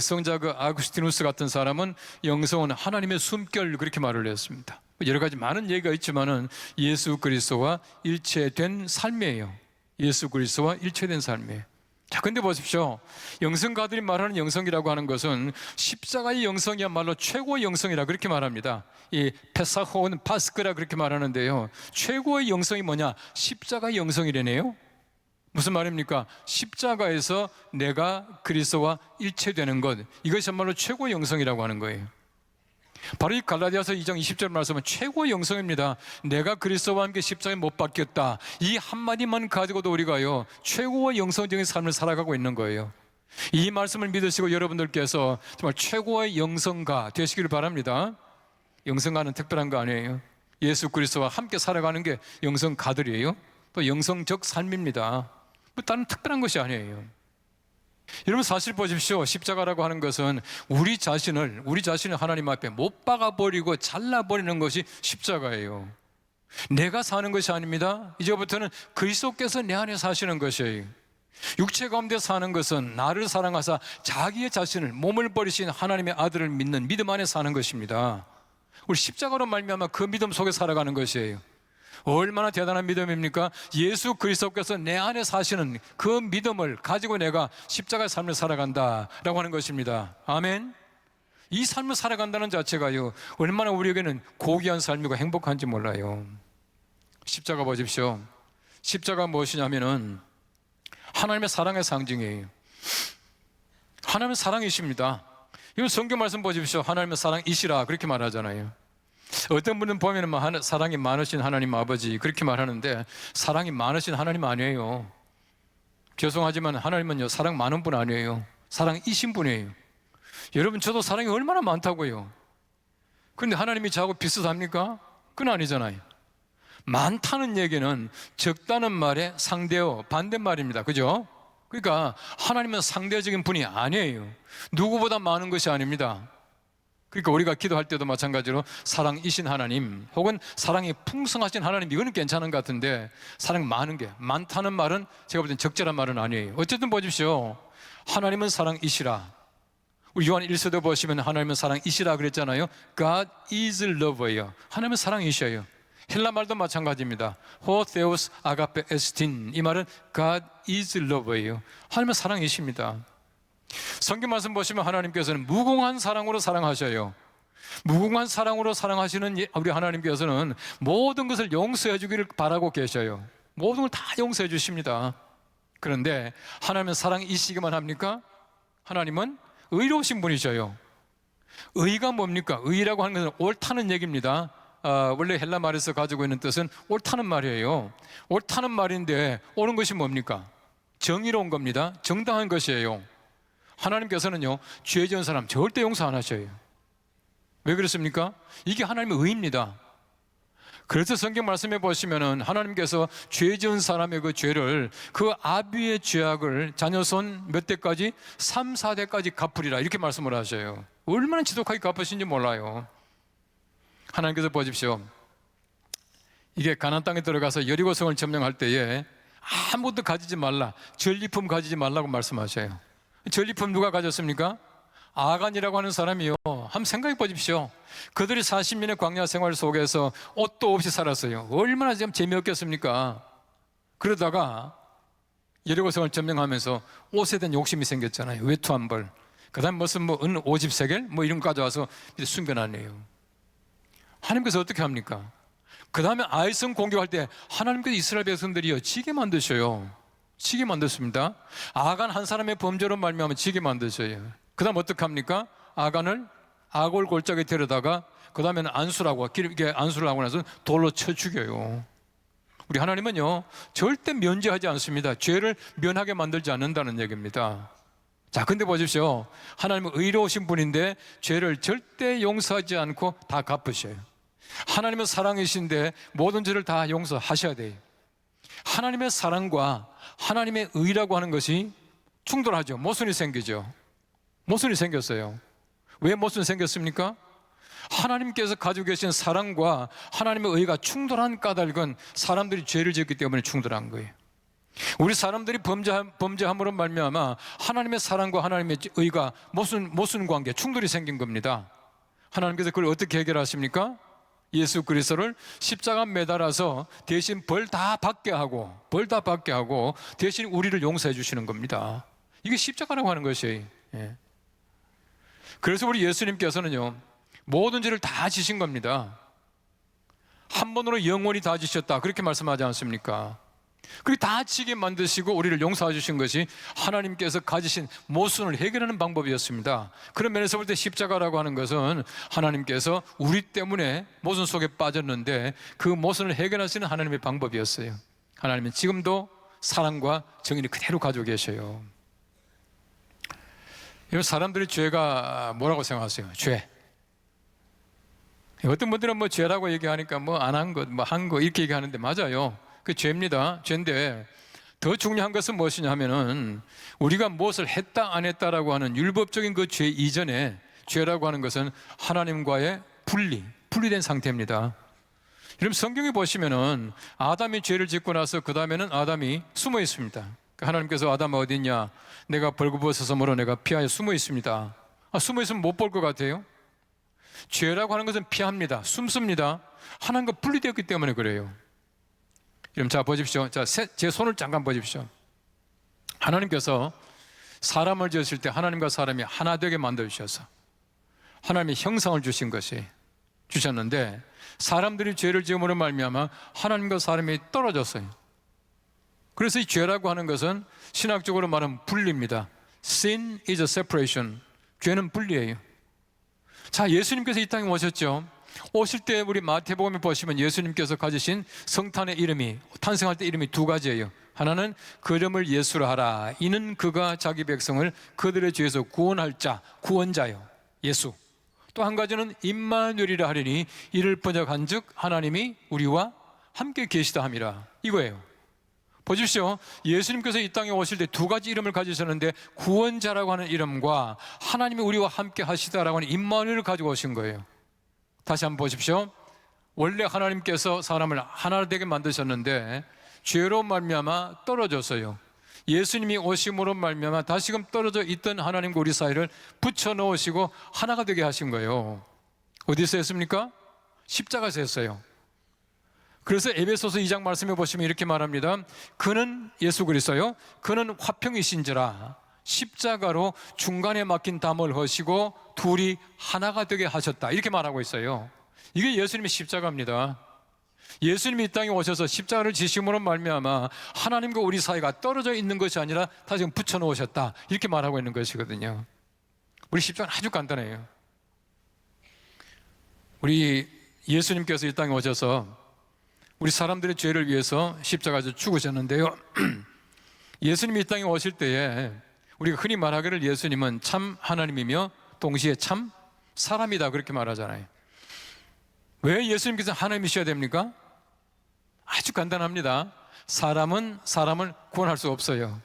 성자 아구스티누스 같은 사람은 영성은 하나님의 숨결 그렇게 말을 했습니다. 여러 가지 많은 얘기가 있지만은 예수 그리스도와 일체된 삶이에요. 예수 그리스도와 일체된 삶이에요. 자, 근데 보십시오. 영성가들이 말하는 영성이라고 하는 것은 십자가의 영성이야말로 최고의 영성이라 그렇게 말합니다. 이 페사호는 파스크라 그렇게 말하는데요, 최고의 영성이 뭐냐? 십자가의 영성이래네요. 무슨 말입니까? 십자가에서 내가 그리스도와 일체되는 것, 이것이 정말로 최고의 영성이라고 하는 거예요. 바로 이 갈라디아서 2장 20절 말씀은 최고의 영성입니다. 내가 그리스도와 함께 십자가에 못 박혔다. 이 한마디만 가지고도 우리가요, 최고의 영성적인 삶을 살아가고 있는 거예요. 이 말씀을 믿으시고 여러분들께서 정말 최고의 영성가 되시기를 바랍니다. 영성가는 특별한 거 아니에요? 예수 그리스도와 함께 살아가는 게 영성가들이에요. 또 영성적 삶입니다. 뭐 다른 특별한 것이 아니에요. 여러분 사실 보십시오. 십자가라고 하는 것은 우리 자신을 하나님 앞에 못 박아버리고 잘라버리는 것이 십자가예요. 내가 사는 것이 아닙니다. 이제부터는 그리스도께서 내 안에 사시는 것이에요. 육체 가운데 사는 것은 나를 사랑하사 자기의 자신을 몸을 버리신 하나님의 아들을 믿는 믿음 안에 사는 것입니다. 우리 십자가로 말미암아 그 믿음 속에 살아가는 것이에요. 얼마나 대단한 믿음입니까? 예수 그리스도께서 내 안에 사시는 그 믿음을 가지고 내가 십자가의 삶을 살아간다라고 하는 것입니다. 아멘. 이 삶을 살아간다는 자체가요, 얼마나 우리에게는 고귀한 삶이고 행복한지 몰라요. 십자가 보십시오. 십자가 무엇이냐면은 하나님의 사랑의 상징이에요. 하나님의 사랑이십니다. 이 성경 말씀 보십시오. 하나님의 사랑이시라 그렇게 말하잖아요. 어떤 분은 보면 사랑이 많으신 하나님 아버지 그렇게 말하는데, 사랑이 많으신 하나님 아니에요. 죄송하지만 하나님은요, 사랑 많은 분 아니에요. 사랑이신 분이에요. 여러분, 저도 사랑이 얼마나 많다고요. 그런데 하나님이 저하고 비슷합니까? 그건 아니잖아요. 많다는 얘기는 적다는 말의 상대어 반대말입니다. 그죠? 그러니까 하나님은 상대적인 분이 아니에요. 누구보다 많은 것이 아닙니다. 그러니까 우리가 기도할 때도 마찬가지로 사랑이신 하나님, 혹은 사랑이 풍성하신 하나님, 이거는 괜찮은 것 같은데, 사랑 많은 게, 많다는 말은 제가 볼 땐 적절한 말은 아니에요. 어쨌든 보십시오. 하나님은 사랑이시라. 우리 요한 1서도 보시면 하나님은 사랑이시라 그랬잖아요. God is love예요. 하나님은 사랑이셔요. 헬라 말도 마찬가지입니다. Ho theos agape estin. 이 말은 God is love예요. 하나님은 사랑이십니다. 성경 말씀 보시면 하나님께서는 무궁한 사랑으로 사랑하셔요. 무궁한 사랑으로 사랑하시는 우리 하나님께서는 모든 것을 용서해 주기를 바라고 계셔요. 모든 걸 다 용서해 주십니다. 그런데 하나님은 사랑이시기만 합니까? 하나님은 의로우신 분이셔요. 의가 뭡니까? 의라고 하는 것은 옳다는 얘기입니다. 원래 헬라 말에서 가지고 있는 뜻은 옳다는 말이에요. 옳다는 말인데 옳은 것이 뭡니까? 정의로운 겁니다. 정당한 것이에요. 하나님께서는요, 죄 지은 사람 절대 용서 안 하셔요. 왜 그렇습니까? 이게 하나님의 의입니다. 그래서 성경 말씀에 보시면은 하나님께서 죄 지은 사람의 그 죄를, 그 아비의 죄악을 자녀손 몇 대까지? 3, 4대까지 갚으리라 이렇게 말씀을 하셔요. 얼마나 지독하게 갚으신지 몰라요. 하나님께서 보십시오. 이게 가나안 땅에 들어가서 여리고성을 점령할 때에 아무것도 가지지 말라, 전리품 가지지 말라고 말씀하셔요. 전리품 누가 가졌습니까? 아간이라고 하는 사람이요. 한번 생각해 보십시오. 그들이 40년의 광야 생활 속에서 옷도 없이 살았어요. 얼마나 좀 재미없겠습니까? 그러다가 여리고성을 점령하면서 옷에 대한 욕심이 생겼잖아요. 외투 한 벌, 그 다음 무슨 은 50세겔 이런 거 가져와서 숨겨놨네요. 하나님께서 어떻게 합니까? 그 다음에 아이성 공격할 때 하나님께서 이스라엘 백성들이요, 지게 만드셔요. 지게 만들습니다. 아간 한 사람의 범죄로 말미암아 지게 만드셔요. 그 다음 어떻게 합니까? 아간을 아골 골짜기에 데려다가 그 다음에는 안수라고, 이게 안수를 하고 나서 돌로 쳐 죽여요. 우리 하나님은요, 절대 면제하지 않습니다. 죄를 면하게 만들지 않는다는 얘기입니다. 자, 근데 보십시오. 하나님은 의로우신 분인데 죄를 절대 용서하지 않고 다 갚으셔요. 하나님은 사랑이신데 모든 죄를 다 용서하셔야 돼요. 하나님의 사랑과 하나님의 의라고 하는 것이 충돌하죠. 모순이 생기죠. 모순이 생겼어요. 왜 모순이 생겼습니까? 하나님께서 가지고 계신 사랑과 하나님의 의가 충돌한 까닭은 사람들이 죄를 지었기 때문에 충돌한 거예요. 우리 사람들이 범죄함으로 말미암아 하나님의 사랑과 하나님의 의가 모순 관계, 충돌이 생긴 겁니다. 하나님께서 그걸 어떻게 해결하십니까? 예수 그리스도를 십자가 매달아서 대신 벌 다 받게 하고 대신 우리를 용서해 주시는 겁니다. 이게 십자가라고 하는 것이에요. 예. 그래서 우리 예수님께서는요, 모든 죄를 다 지신 겁니다. 한 번으로 영원히 다 지셨다 그렇게 말씀하지 않습니까? 그렇게 다 지게 만드시고 우리를 용서해 주신 것이 하나님께서 가지신 모순을 해결하는 방법이었습니다. 그런 면에서 볼 때 십자가라고 하는 것은 하나님께서 우리 때문에 모순 속에 빠졌는데 그 모순을 해결하시는 하나님의 방법이었어요. 하나님은 지금도 사랑과 정의를 그대로 가지고 계셔요. 사람들이 죄가 뭐라고 생각하세요? 죄. 어떤 분들은 뭐 죄라고 얘기하니까 뭐 안 한 것, 뭐 한 거 이렇게 얘기하는데 맞아요. 그 죄입니다. 죄인데 더 중요한 것은 무엇이냐 하면은 우리가 무엇을 했다 안 했다라고 하는 율법적인 그 죄 이전에 죄라고 하는 것은 하나님과의 분리된 상태입니다. 여러분 성경에 보시면은 아담이 죄를 짓고 나서 그 다음에는 아담이 숨어 있습니다. 하나님께서 아담아 어디 있냐? 내가 벌거벗어서 물어 내가 피하여 숨어 있습니다. 숨어 있으면 못 볼 것 같아요? 죄라고 하는 것은 피합니다. 숨습니다. 하나님과 분리되었기 때문에 그래요. 여러분 자 보십시오. 자, 제 손을 잠깐 보십시오. 하나님께서 사람을 지으실 때 하나님과 사람이 하나 되게 만들어 주셔서 하나님의 형상을 주신 것이 주셨는데 사람들이 죄를 지음으로 말미암아 하나님과 사람이 떨어졌어요. 그래서 이 죄라고 하는 것은 신학적으로 말하면 분리입니다. Sin is a separation. 죄는 분리예요. 자, 예수님께서 이 땅에 오셨죠. 오실 때 우리 마태복음에 보시면 예수님께서 가지신 성탄의 이름이 탄생할 때 이름이 두 가지예요. 하나는 그 이름을 예수라 하라. 이는 그가 자기 백성을 그들의 죄에서 구원할 자, 구원자요. 예수. 또 한 가지는 임마누엘이라 하리니 이를 번역한즉 하나님이 우리와 함께 계시다 함이라. 이거예요. 보십시오. 예수님께서 이 땅에 오실 때 두 가지 이름을 가지셨는데 구원자라고 하는 이름과 하나님이 우리와 함께 하시다라고 하는 임마누엘을 가지고 오신 거예요. 다시 한번 보십시오. 원래 하나님께서 사람을 하나 되게 만드셨는데 죄로 말미암아 떨어졌어요. 예수님이 오심으로 말미암아 다시금 떨어져 있던 하나님과 우리 사이를 붙여 넣으시고 하나가 되게 하신 거예요. 어디서 했습니까? 십자가에서 했어요. 그래서 에베소서 2장 말씀해 보시면 이렇게 말합니다. 그는 예수 그리스도요. 그는 화평이신지라 십자가로 중간에 막힌 담을 허시고 둘이 하나가 되게 하셨다. 이렇게 말하고 있어요. 이게 예수님의 십자가입니다. 예수님이 이 땅에 오셔서 십자가를 지심으로 말미암아 하나님과 우리 사이가 떨어져 있는 것이 아니라 다시 붙여 놓으셨다. 이렇게 말하고 있는 것이거든요. 우리 십자가는 아주 간단해요. 우리 예수님께서 이 땅에 오셔서 우리 사람들의 죄를 위해서 십자가에서 죽으셨는데요. 예수님이 이 땅에 오실 때에 우리가 흔히 말하기를 예수님은 참 하나님이며 동시에 참 사람이다 그렇게 말하잖아요. 왜 예수님께서 하나님이셔야 됩니까? 아주 간단합니다. 사람은 사람을 구원할 수 없어요.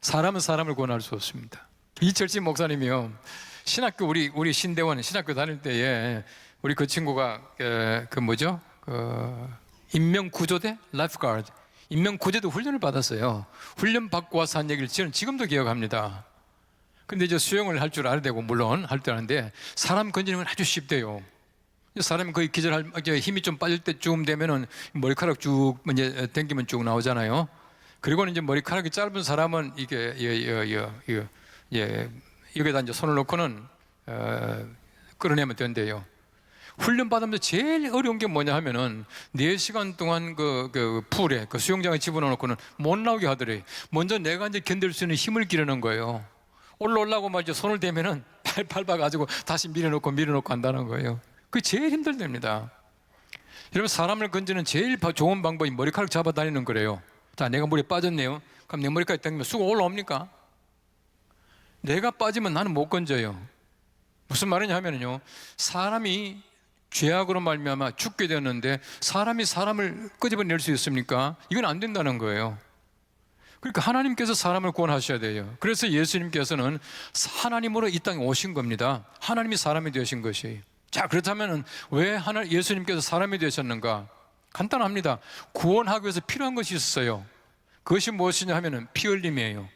사람은 사람을 구원할 수 없습니다. 이철진 목사님이요. 신학교 우리 신대원 신학교 다닐 때에 우리 그 친구가 인명구조대? 라이프가드 인명구조대 훈련을 받았어요. 훈련 받고 와서 한 얘기를 저는 지금도 기억합니다. 근데 이제 수영을 할 줄 알아야 되고 물론 할 줄 아는데 사람 건지는 건 아주 쉽대요. 사람이 거의 기절할 힘이 좀 빠질 때쯤 되면은 머리카락 쭉 이제 당기면 쭉 나오잖아요. 그리고는 이제 머리카락이 짧은 사람은 여기다 이제 손을 놓고는 끌어내면 된대요. 훈련 받으면서 제일 어려운 게 뭐냐 하면은 4시간 동안 그 풀에 그 수영장에 집어넣고는 못 나오게 하더래. 먼저 내가 이제 견딜 수 있는 힘을 기르는 거예요. 올라오려고 막 이제 손을 대면은 팔 밟아가지고 다시 밀어놓고 한다는 거예요. 그게 제일 힘들답니다. 여러분 사람을 건지는 제일 좋은 방법이 머리카락 잡아 다니는 거래요. 자, 내가 물에 빠졌네요. 그럼 내 머리카락 당기면 쑥 올라옵니까? 내가 빠지면 나는 못 건져요. 무슨 말이냐 하면요, 사람이 죄악으로 말미암아 죽게 되었는데 사람이 사람을 끄집어낼 수 있습니까? 이건 안 된다는 거예요. 그러니까 하나님께서 사람을 구원하셔야 돼요. 그래서 예수님께서는 하나님으로 이 땅에 오신 겁니다. 하나님이 사람이 되신 것이. 자, 그렇다면 왜 예수님께서 사람이 되셨는가? 간단합니다. 구원하기 위해서 필요한 것이 있었어요. 그것이 무엇이냐 하면 피 흘림이에요.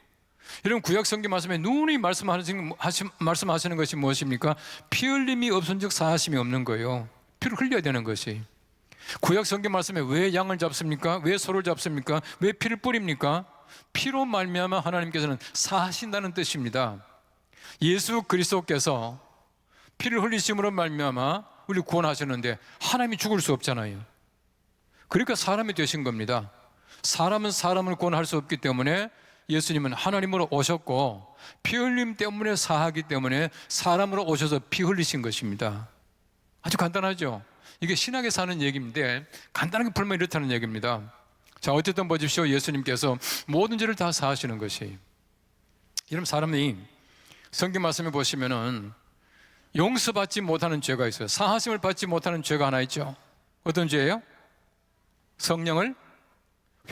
여러분 구약 성경 말씀에 누누이 말씀하시는 것이 무엇입니까? 피 흘림이 없은즉 사하심이 없는 거예요. 피를 흘려야 되는 것이. 구약 성경 말씀에 왜 양을 잡습니까? 왜 소를 잡습니까? 왜 피를 뿌립니까? 피로 말미암아 하나님께서는 사하신다는 뜻입니다. 예수 그리스도께서 피를 흘리심으로 말미암아 우리 구원하셨는데 하나님이 죽을 수 없잖아요. 그러니까 사람이 되신 겁니다. 사람은 사람을 구원할 수 없기 때문에 예수님은 하나님으로 오셨고 피 흘림 때문에 사하기 때문에 사람으로 오셔서 피 흘리신 것입니다. 아주 간단하죠. 이게 신학에 사는 얘기인데 간단하게 풀면 이렇다는 얘기입니다. 자, 어쨌든 보십시오. 예수님께서 모든 죄를 다 사하시는 것이. 이런 사람이 성경 말씀에 보시면은 용서받지 못하는 죄가 있어요. 사하심을 받지 못하는 죄가 하나 있죠. 어떤 죄예요? 성령을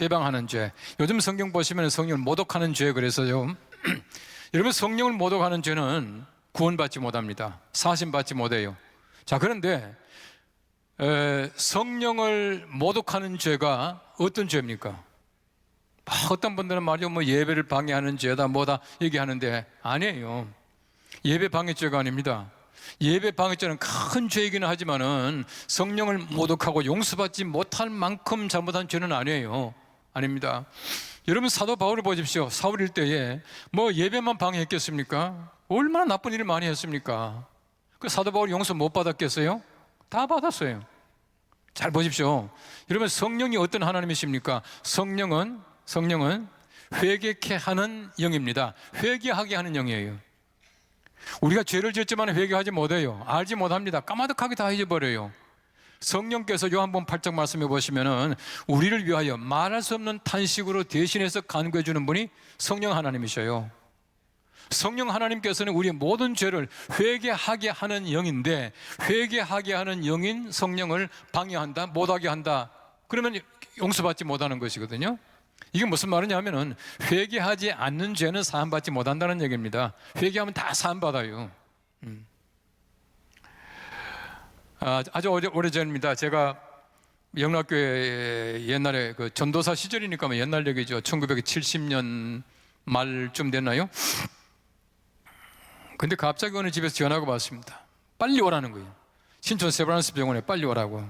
회방하는 죄. 요즘 성경 보시면 성령을 모독하는 죄 그래서요. 여러분, 성령을 모독하는 죄는 구원받지 못합니다. 사하심 받지 못해요. 자, 그런데 성령을 모독하는 죄가 어떤 죄입니까? 어떤 분들은 말이요, 뭐 예배를 방해하는 죄다 뭐다 얘기하는데 아니에요. 예배 방해죄가 아닙니다. 예배 방해죄는 큰 죄이기는 하지만은 성령을 모독하고 용서받지 못할 만큼 잘못한 죄는 아니에요. 아닙니다. 여러분, 사도 바울을 보십시오. 사울일 때에 뭐 예배만 방해했겠습니까? 얼마나 나쁜 일을 많이 했습니까? 그 사도 바울이 용서 못 받았겠어요? 다 받았어요. 잘 보십시오. 여러분, 성령이 어떤 하나님이십니까? 성령은 회개케 하는 영입니다. 회개하게 하는 영이에요. 우리가 죄를 지었지만 회개하지 못해요. 알지 못합니다. 까마득하게 다 잊어버려요. 성령께서 요한복음 8장 말씀해 보시면은 우리를 위하여 말할 수 없는 탄식으로 대신해서 간구해 주는 분이 성령 하나님이셔요. 성령 하나님께서는 우리의 모든 죄를 회개하게 하는 영인데, 회개하게 하는 영인 성령을 방해한다, 못하게 한다, 그러면 용서받지 못하는 것이거든요. 이게 무슨 말이냐면은 회개하지 않는 죄는 사함받지 못한다는 얘기입니다. 회개하면 다 사함받아요. 아주 오래전입니다. 제가 영락교회 옛날에 그 전도사 시절이니까 옛날 얘기죠. 1970년 말쯤 됐나요? 근데 갑자기 어느 집에서 전화가 왔습니다. 빨리 오라는 거예요. 신촌 세브란스 병원에 빨리 오라고.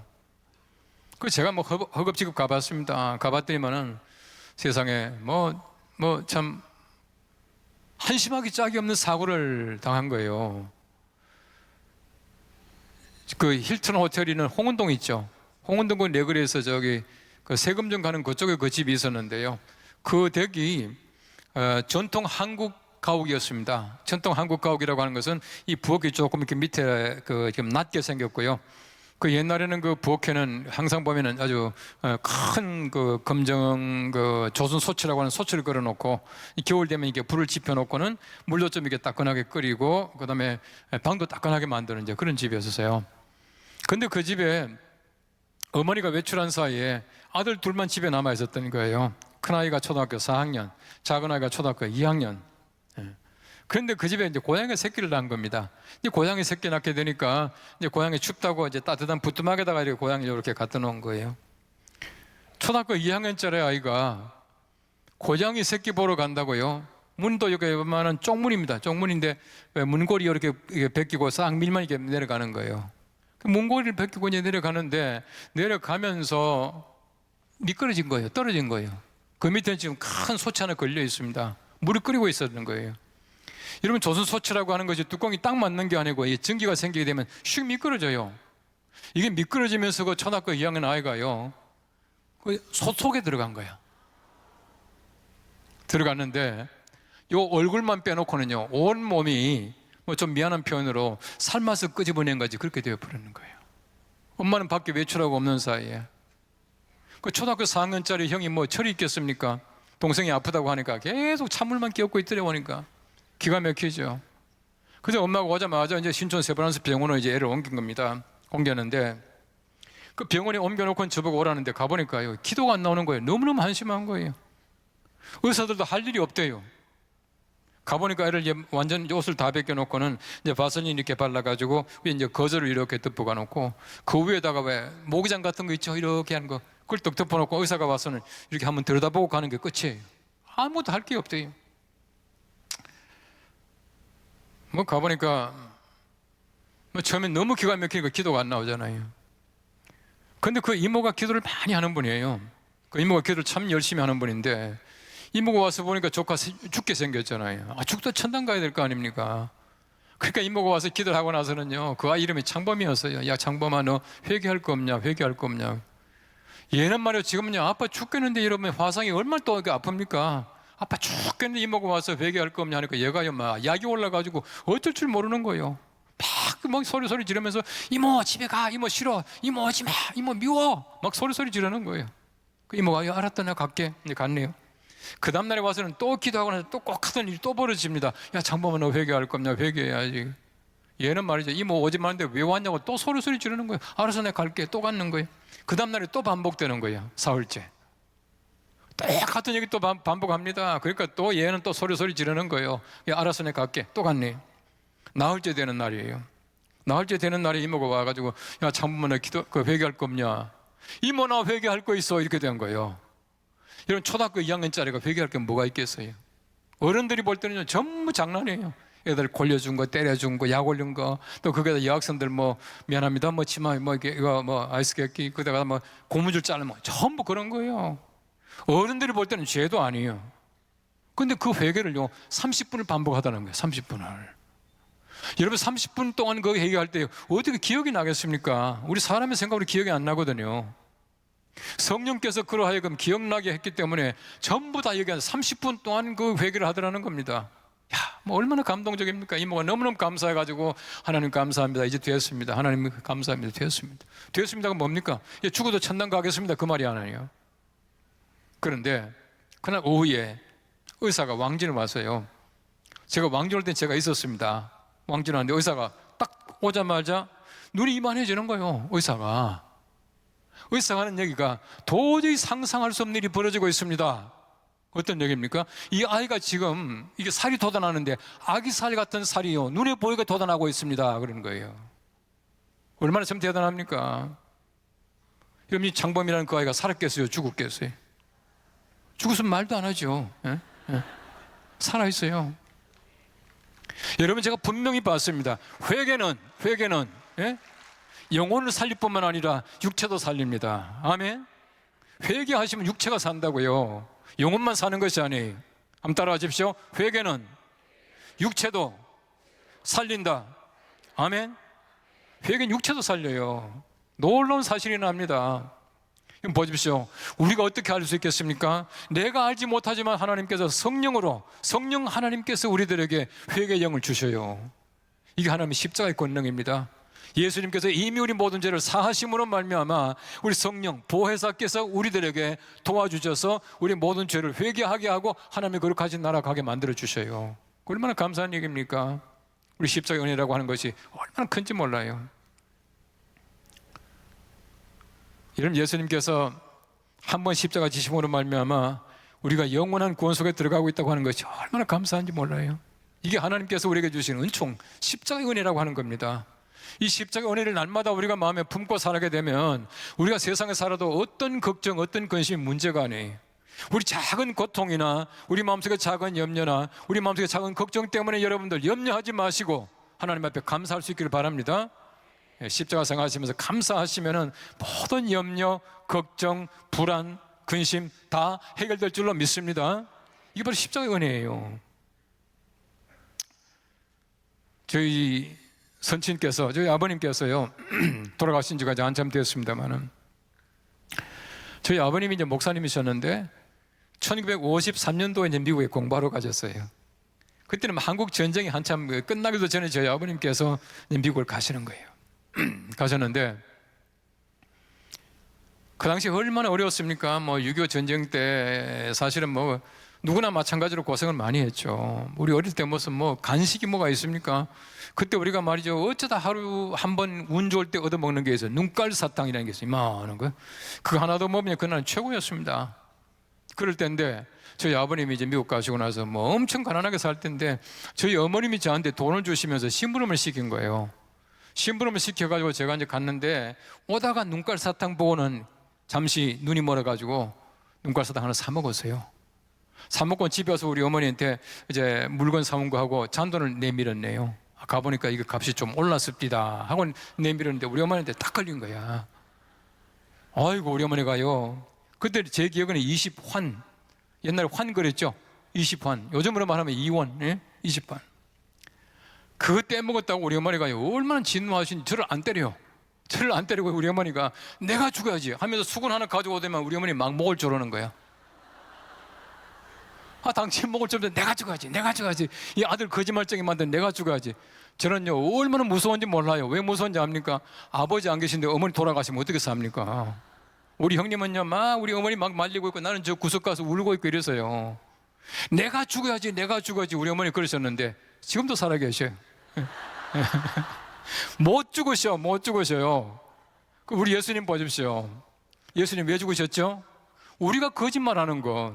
그 제가 뭐 허겁지겁 가봤습니다. 가봤더니만은 세상에 참 한심하기 짝이 없는 사고를 당한 거예요. 그 힐튼 호텔이 있는 홍은동 있죠. 홍은동 그 내거리에서 저기 그 세금점 가는 그쪽에 그 집이 있었는데요. 그 댁이 전통 한국 가옥이었습니다. 전통 한국 가옥이라고 하는 것은 이 부엌이 조금 이렇게 밑에 좀 낮게 생겼고요. 그 옛날에는 그 부엌에는 항상 보면은 아주 큰 그 검정 그 조선 소치라고 하는 소치를 걸어놓고 겨울 되면 이게 불을 지펴놓고는 물도 좀 이렇게 따끈하게 끓이고 그다음에 방도 따끈하게 만드는 이제 그런 집이었어요. 근데 그 집에 어머니가 외출한 사이에 아들 둘만 집에 남아 있었던 거예요. 큰 아이가 초등학교 4학년, 작은 아이가 초등학교 2학년. 그런데 그 집에 이제 고양이 새끼를 낳은 겁니다. 이제 고양이 새끼 낳게 되니까 이제 고양이 춥다고 이제 따뜻한 부뚜막에다가 이렇게 고양이를 이렇게 갖다 놓은 거예요. 초등학교 2학년짜리 아이가 고양이 새끼 보러 간다고요. 문도 이렇게 웬만한 쪽문입니다. 쪽문인데 문고리 이렇게 벗기고 싹 밀만 이렇게 내려가는 거예요. 문고리를 벗기고 이제 내려가는데 내려가면서 미끄러진 거예요. 떨어진 거예요. 그 밑에 지금 큰 소치 하나 걸려 있습니다. 물이 끓이고 있었던 거예요. 여러분, 조선 소치라고 하는 것이 뚜껑이 딱 맞는 게 아니고 전기가 생기게 되면 슉 미끄러져요. 이게 미끄러지면서 그 초등학교 2학년 아이가요, 그 소 속에 들어간 거야. 들어갔는데 요 얼굴만 빼놓고는요 온 몸이 뭐 좀 미안한 표현으로 삶아서 끄집어낸 거지 그렇게 되어 버리는 거예요. 엄마는 밖에 외출하고 없는 사이에 그 초등학교 4학년짜리 형이 뭐 철이 있겠습니까? 동생이 아프다고 하니까 계속 찬물만 끼얹고 있더래 보니까 기가 막히죠. 그래서 엄마가 오자마자 이제 신촌 세브란스 병원으로 이제 애를 옮긴 겁니다. 옮겼는데 그 병원에 옮겨놓고 저보고 오라는데 가보니까요 기도가 안 나오는 거예요. 너무너무 한심한 거예요. 의사들도 할 일이 없대요. 가보니까 애를 이제 완전 옷을 다 벗겨놓고는 이제 바슬린 이렇게 발라가지고 위에 이제 거즈를 이렇게 덮어가 놓고 그 위에다가 왜 모기장 같은 거 있죠? 이렇게 하는 거 그걸 딱 덮어놓고 의사가 와서는 이렇게 한번 들여다보고 가는 게 끝이에요. 아무것도 할 게 없대요. 뭐 가보니까 뭐 처음에 너무 기가 막히니까 기도가 안 나오잖아요. 근데 그 이모가 기도를 많이 하는 분이에요. 그 이모가 기도를 참 열심히 하는 분인데 이모가 와서 보니까 조카 죽게 생겼잖아요. 죽도 천당 가야 될 거 아닙니까? 그러니까 이모가 와서 기도를 하고 나서는요 그 아이 이름이 창범이었어요. 야 창범아, 너 회개할 거 없냐? 회개할 거 없냐? 얘는 말이요 지금은요 아빠 죽겠는데 이러면 화상이 얼마나 또 아픕니까? 아빠 죽겠는데 이모가 와서 회개할 거 없냐 하니까 얘가요 막 약이 올라가지고 어쩔 줄 모르는 거예요. 막 소리 지르면서 이모 집에 가, 이모 싫어, 이모 오지 마, 이모 미워, 막 소리 지르는 거예요. 그 이모가 알았다 내가 갈게. 이제 갔네요. 그 다음날에 와서는 또 기도하고 나서 또 꼭 하던 일이 또 벌어집니다. 야 장범아, 너 회개할 겁냐? 회개해야지. 얘는 말이죠, 이모 오지 마는데 왜 왔냐고 또 소리 지르는 거예요. 알아서 내가 갈게. 또 갔는 거예요. 그 다음날에 또 반복되는 거예요. 사흘째. 똑같은 얘기 또 반복합니다. 그러니까 또 얘는 또 소리 지르는 거예요. 야, 알아서 내가 갈게. 또 갔네. 나흘째 되는 날이에요. 나흘째 되는 날에 이모가 와가지고, 야, 장모님 나 회개할 거 없냐? 이모 나 회개할 거 있어. 이렇게 된 거예요. 여러분, 초등학교 2학년짜리가 회개할 게 뭐가 있겠어요? 어른들이 볼 때는 전부 장난이에요. 애들 골려준 거, 때려준 거, 약 올린 거, 또 거기다 여학생들 뭐 미안합니다, 뭐 치마, 뭐 이거 뭐 아이스 깨끼, 그다가 뭐 고무줄 자르면 전부 그런 거예요. 어른들이 볼 때는 죄도 아니에요. 근데 그 회개를요 30분을 반복하다는 거예요. 30분을. 여러분 30분 동안 그 회개할 때 어떻게 기억이 나겠습니까? 우리 사람의 생각으로 기억이 안 나거든요. 성령께서 그러하여금 기억나게 했기 때문에 전부 다 여기 30분 동안 그 회개를 하더라는 겁니다. 야, 뭐 얼마나 감동적입니까? 이모가 너무너무 감사해가지고 하나님 감사합니다. 이제 되었습니다. 하나님 감사합니다. 되었습니다. 되었습니다가 뭡니까? 예, 죽어도 천당 가겠습니다. 그 말이 아니에요. 그런데 그날 오후에 의사가 왕진을 왔어요. 제가 왕진 올 때 제가 있었습니다. 왕진 왔는데 의사가 딱 오자마자 눈이 이만해지는 거예요. 의사가 하는 얘기가 도저히 상상할 수 없는 일이 벌어지고 있습니다. 어떤 얘기입니까? 이 아이가 지금 이게 살이 돋아나는데 아기 살 같은 살이요 눈에 보이게 돋아나고 있습니다. 그러는 거예요. 얼마나 참 대단합니까? 여러분, 이 장범이라는 그 아이가 살았겠어요? 죽었겠어요? 죽었으면 말도 안 하죠. 예? 예. 살아있어요. 여러분, 제가 분명히 봤습니다. 회개는 예? 영혼을 살릴 뿐만 아니라 육체도 살립니다. 아멘. 회개하시면 육체가 산다고요. 영혼만 사는 것이 아니에요. 한번 따라하십시오. 회개는 육체도 살린다. 아멘. 회개는 육체도 살려요. 놀라운 사실이 납니다. 보십시오. 우리가 어떻게 알 수 있겠습니까? 내가 알지 못하지만 하나님께서 성령 하나님께서 우리들에게 회개의 영을 주셔요. 이게 하나님의 십자가의 권능입니다. 예수님께서 이미 우리 모든 죄를 사하심으로 말미암아 우리 성령 보혜사께서 우리들에게 도와주셔서 우리 모든 죄를 회개하게 하고 하나님의 거룩하신 나라 가게 만들어 주셔요. 얼마나 감사한 얘기입니까? 우리 십자가의 은혜라고 하는 것이 얼마나 큰지 몰라요. 이런 예수님께서 한 번 십자가 지심으로 말미암아 우리가 영원한 구원 속에 들어가고 있다고 하는 것이 얼마나 감사한지 몰라요. 이게 하나님께서 우리에게 주신 은총, 십자가의 은혜라고 하는 겁니다. 이 십자가의 은혜를 날마다 우리가 마음에 품고 살게 되면 우리가 세상에 살아도 어떤 걱정, 어떤 근심이 문제가 아니에요. 우리 작은 고통이나 우리 마음속에 작은 염려나 우리 마음속에 작은 걱정 때문에 여러분들 염려하지 마시고 하나님 앞에 감사할 수 있기를 바랍니다. 십자가 생활하시면서 감사하시면은 모든 염려, 걱정, 불안, 근심 다 해결될 줄로 믿습니다. 이게 바로 십자가의 은혜예요. 저희 선친께서, 저희 아버님께서요 돌아가신 지가 이제 한참 되었습니다만은 저희 아버님이 이제 목사님이셨는데 1953년도에 이제 미국에 공부하러 가셨어요. 그때는 한국 전쟁이 한참 끝나기도 전에 저희 아버님께서 미국을 가시는 거예요. 가셨는데 그 당시 얼마나 어려웠습니까? 뭐 6.25 전쟁 때 사실은 뭐 누구나 마찬가지로 고생을 많이 했죠. 우리 어릴 때 무슨 뭐 간식이 뭐가 있습니까? 그때 우리가 말이죠 어쩌다 하루 한 번 운 좋을 때 얻어먹는 게 있어요. 눈깔 사탕이라는 게 있어요. 이만한 거. 그거 하나 더 먹으면 그날은 최고였습니다. 그럴 때인데 저희 아버님이 이제 미국 가시고 나서 뭐 엄청 가난하게 살 때인데 저희 어머님이 저한테 돈을 주시면서 심부름을 시킨 거예요. 심부름을 시켜가지고 제가 이제 갔는데 오다가 눈깔 사탕 보고는 잠시 눈이 멀어가지고 눈깔 사탕 하나 사 먹었어요. 사 먹고 집에 와서 우리 어머니한테 이제 물건 사온 거 하고 잔돈을 내밀었네요. 가보니까 이거 값이 좀 올랐습니다 하고 내밀었는데 우리 어머니한테 딱 걸린 거야. 아이고 우리 어머니가요 그때 제 기억에는 20환, 옛날에 환 그랬죠. 20환, 요즘으로 말하면 2원, 예? 20환. 그거 떼먹었다고 우리 어머니가 얼마나 진노하신지 저를 안 때려요. 저를 안 때리고 우리 어머니가 내가 죽어야지 하면서 수건 하나 가지고 오더만 우리 어머니 막 목을 조르는 거야. 당신 목을 조르는데 내가 죽어야지 이 아들 거짓말쟁이 만든 내가 죽어야지. 저는요 얼마나 무서운지 몰라요. 왜 무서운지 압니까? 아버지 안 계신데 어머니 돌아가시면 어떻게 삽니까? 우리 형님은요 막 우리 어머니 막 말리고 있고 나는 저 구석 가서 울고 있고 이래서요 내가 죽어야지 우리 어머니 그러셨는데 지금도 살아계셔요. 못 죽으셔요. 우리 예수님 보십시오. 예수님 왜 죽으셨죠? 우리가 거짓말하는 것,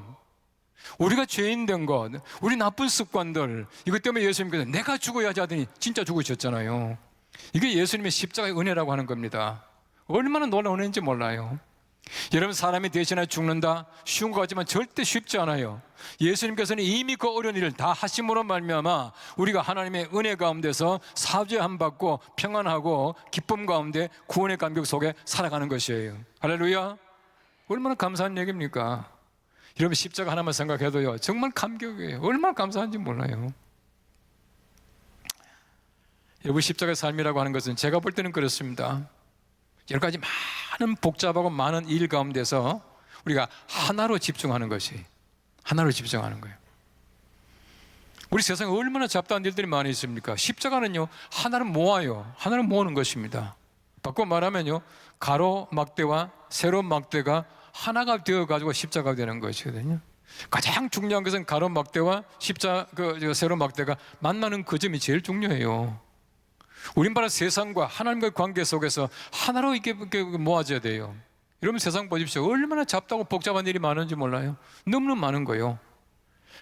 우리가 죄인 된 것, 우리 나쁜 습관들, 이것 때문에 예수님께서 내가 죽어야지 하더니 진짜 죽으셨잖아요. 이게 예수님의 십자가의 은혜라고 하는 겁니다. 얼마나 놀라운 은혜인지 몰라요. 여러분, 사람이 대신에 죽는다 쉬운 것 같지만 절대 쉽지 않아요. 예수님께서는 이미 그 어려운 일을 다 하심으로 말미암아 우리가 하나님의 은혜 가운데서 사죄함 받고 평안하고 기쁨 가운데 구원의 감격 속에 살아가는 것이에요. 할렐루야. 얼마나 감사한 얘기입니까? 여러분, 십자가 하나만 생각해도요 정말 감격이에요. 얼마나 감사한지 몰라요. 여러분, 십자가의 삶이라고 하는 것은 제가 볼 때는 그렇습니다. 여러 가지 많은 복잡하고 많은 일 가운데서 우리가 하나로 집중하는 것이, 하나로 집중하는 거예요. 우리 세상에 얼마나 잡다한 일들이 많이 있습니까? 십자가는요 하나를 모아요. 하나를 모으는 것입니다. 바꿔 말하면요, 가로 막대와 세로 막대가 하나가 되어가지고 십자가가 되는 것이거든요. 가장 중요한 것은 가로 막대와 세로 막대가 만나는 그 점이 제일 중요해요. 우린 바로 세상과 하나님과의 관계 속에서 하나로 이렇게 모아져야 돼요. 여러분, 세상 보십시오. 얼마나 잡다고 복잡한 일이 많은지 몰라요. 너무너무 많은 거예요.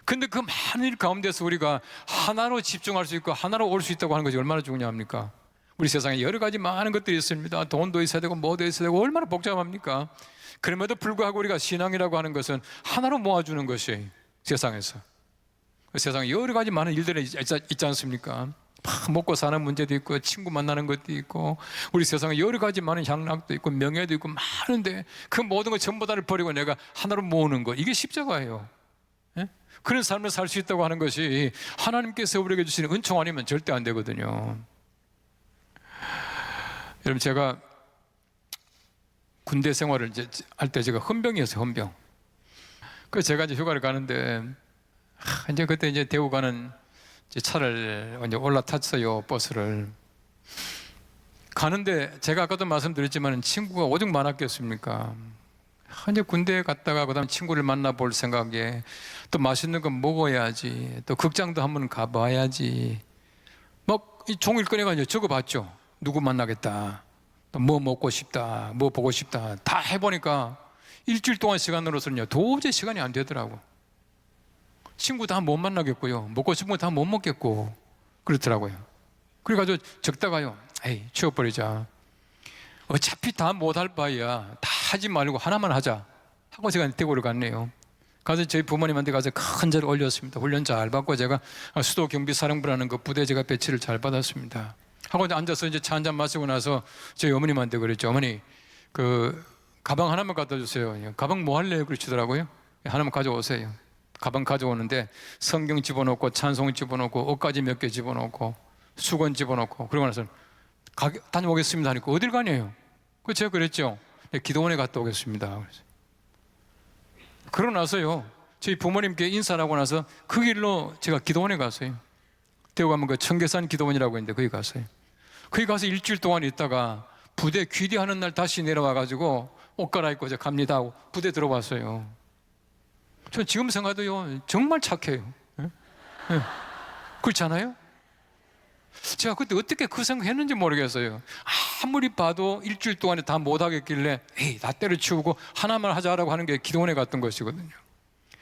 근데 그 많은 일 가운데서 우리가 하나로 집중할 수 있고 하나로 올 수 있다고 하는 것이 얼마나 중요합니까? 우리 세상에 여러 가지 많은 것들이 있습니다. 돈도 있어야 되고 뭐도 있어야 되고 얼마나 복잡합니까? 그럼에도 불구하고 우리가 신앙이라고 하는 것은 하나로 모아주는 것이 세상에서, 세상에 여러 가지 많은 일들이 있지 않습니까? 먹고 사는 문제도 있고 친구 만나는 것도 있고 우리 세상에 여러 가지 많은 향락도 있고 명예도 있고 많은데 그 모든 것 전부 다를 버리고 내가 하나로 모으는 것, 이게 십자가예요. 예? 그런 삶을 살 수 있다고 하는 것이 하나님께서 우리에게 주시는 은총 아니면 절대 안 되거든요. 여러분, 제가 군대 생활을 할 때 제가 헌병이었어요. 헌병. 그래서 제가 이제 휴가를 가는데 이제 그때 이제 대구 가는 차를 이제 올라탔어요. 버스를 가는데 제가 아까도 말씀드렸지만 친구가 오죽 많았겠습니까? 이제 군대에 갔다가 그다음 친구를 만나볼 생각에 또 맛있는 거 먹어야지, 또 극장도 한번 가봐야지, 막 이 종일 꺼내가지고 적어봤죠. 누구 만나겠다, 또 뭐 먹고 싶다, 뭐 보고 싶다, 다 해보니까 일주일 동안 시간으로서는요 도저히 시간이 안 되더라고. 친구 다 못 만나겠고요, 먹고 싶은 거 다 못 먹겠고 그렇더라고요. 그래가지고 적다가요, 에이 치워버리자, 어차피 다 못할 바에야 다 하지 말고 하나만 하자 하고 제가 대구를 갔네요. 가서 저희 부모님한테 가서 큰 절을 올렸습니다. 훈련 잘 받고 제가 수도 경비사령부라는 그 부대에 제가 배치를 잘 받았습니다. 하고 앉아서 이제 차 한잔 마시고 나서 저희 어머님한테 그랬죠. 어머니, 그 가방 하나만 갖다 주세요. 가방 뭐 할래요? 그러시더라고요. 하나만 가져오세요. 가방 가져오는데 성경 집어넣고 찬송 집어넣고 옷가지 몇 개 집어넣고 수건 집어넣고 그러고 나서 다녀오겠습니다 하니까 어딜 가냐요? 그 제가 그랬죠. 기도원에 갔다 오겠습니다. 그래서 그러고 나서요 저희 부모님께 인사를 하고 나서 그 길로 제가 기도원에 갔어요. 대구 가면 그 청계산 기도원이라고 있는데 거기 갔어요. 거기 가서 일주일 동안 있다가 부대 귀대하는 날 다시 내려와 가지고 옷 갈아입고 이제 갑니다 하고 부대 들어왔어요. 저 지금 생각해도요 정말 착해요. 예? 예. 그렇지 않아요? 제가 그때 어떻게 그 생각했는지 모르겠어요. 아무리 봐도 일주일 동안에 다 못하겠길래 에이 다 때려치우고 하나만 하자라고 하는 게 기도원에 갔던 것이거든요.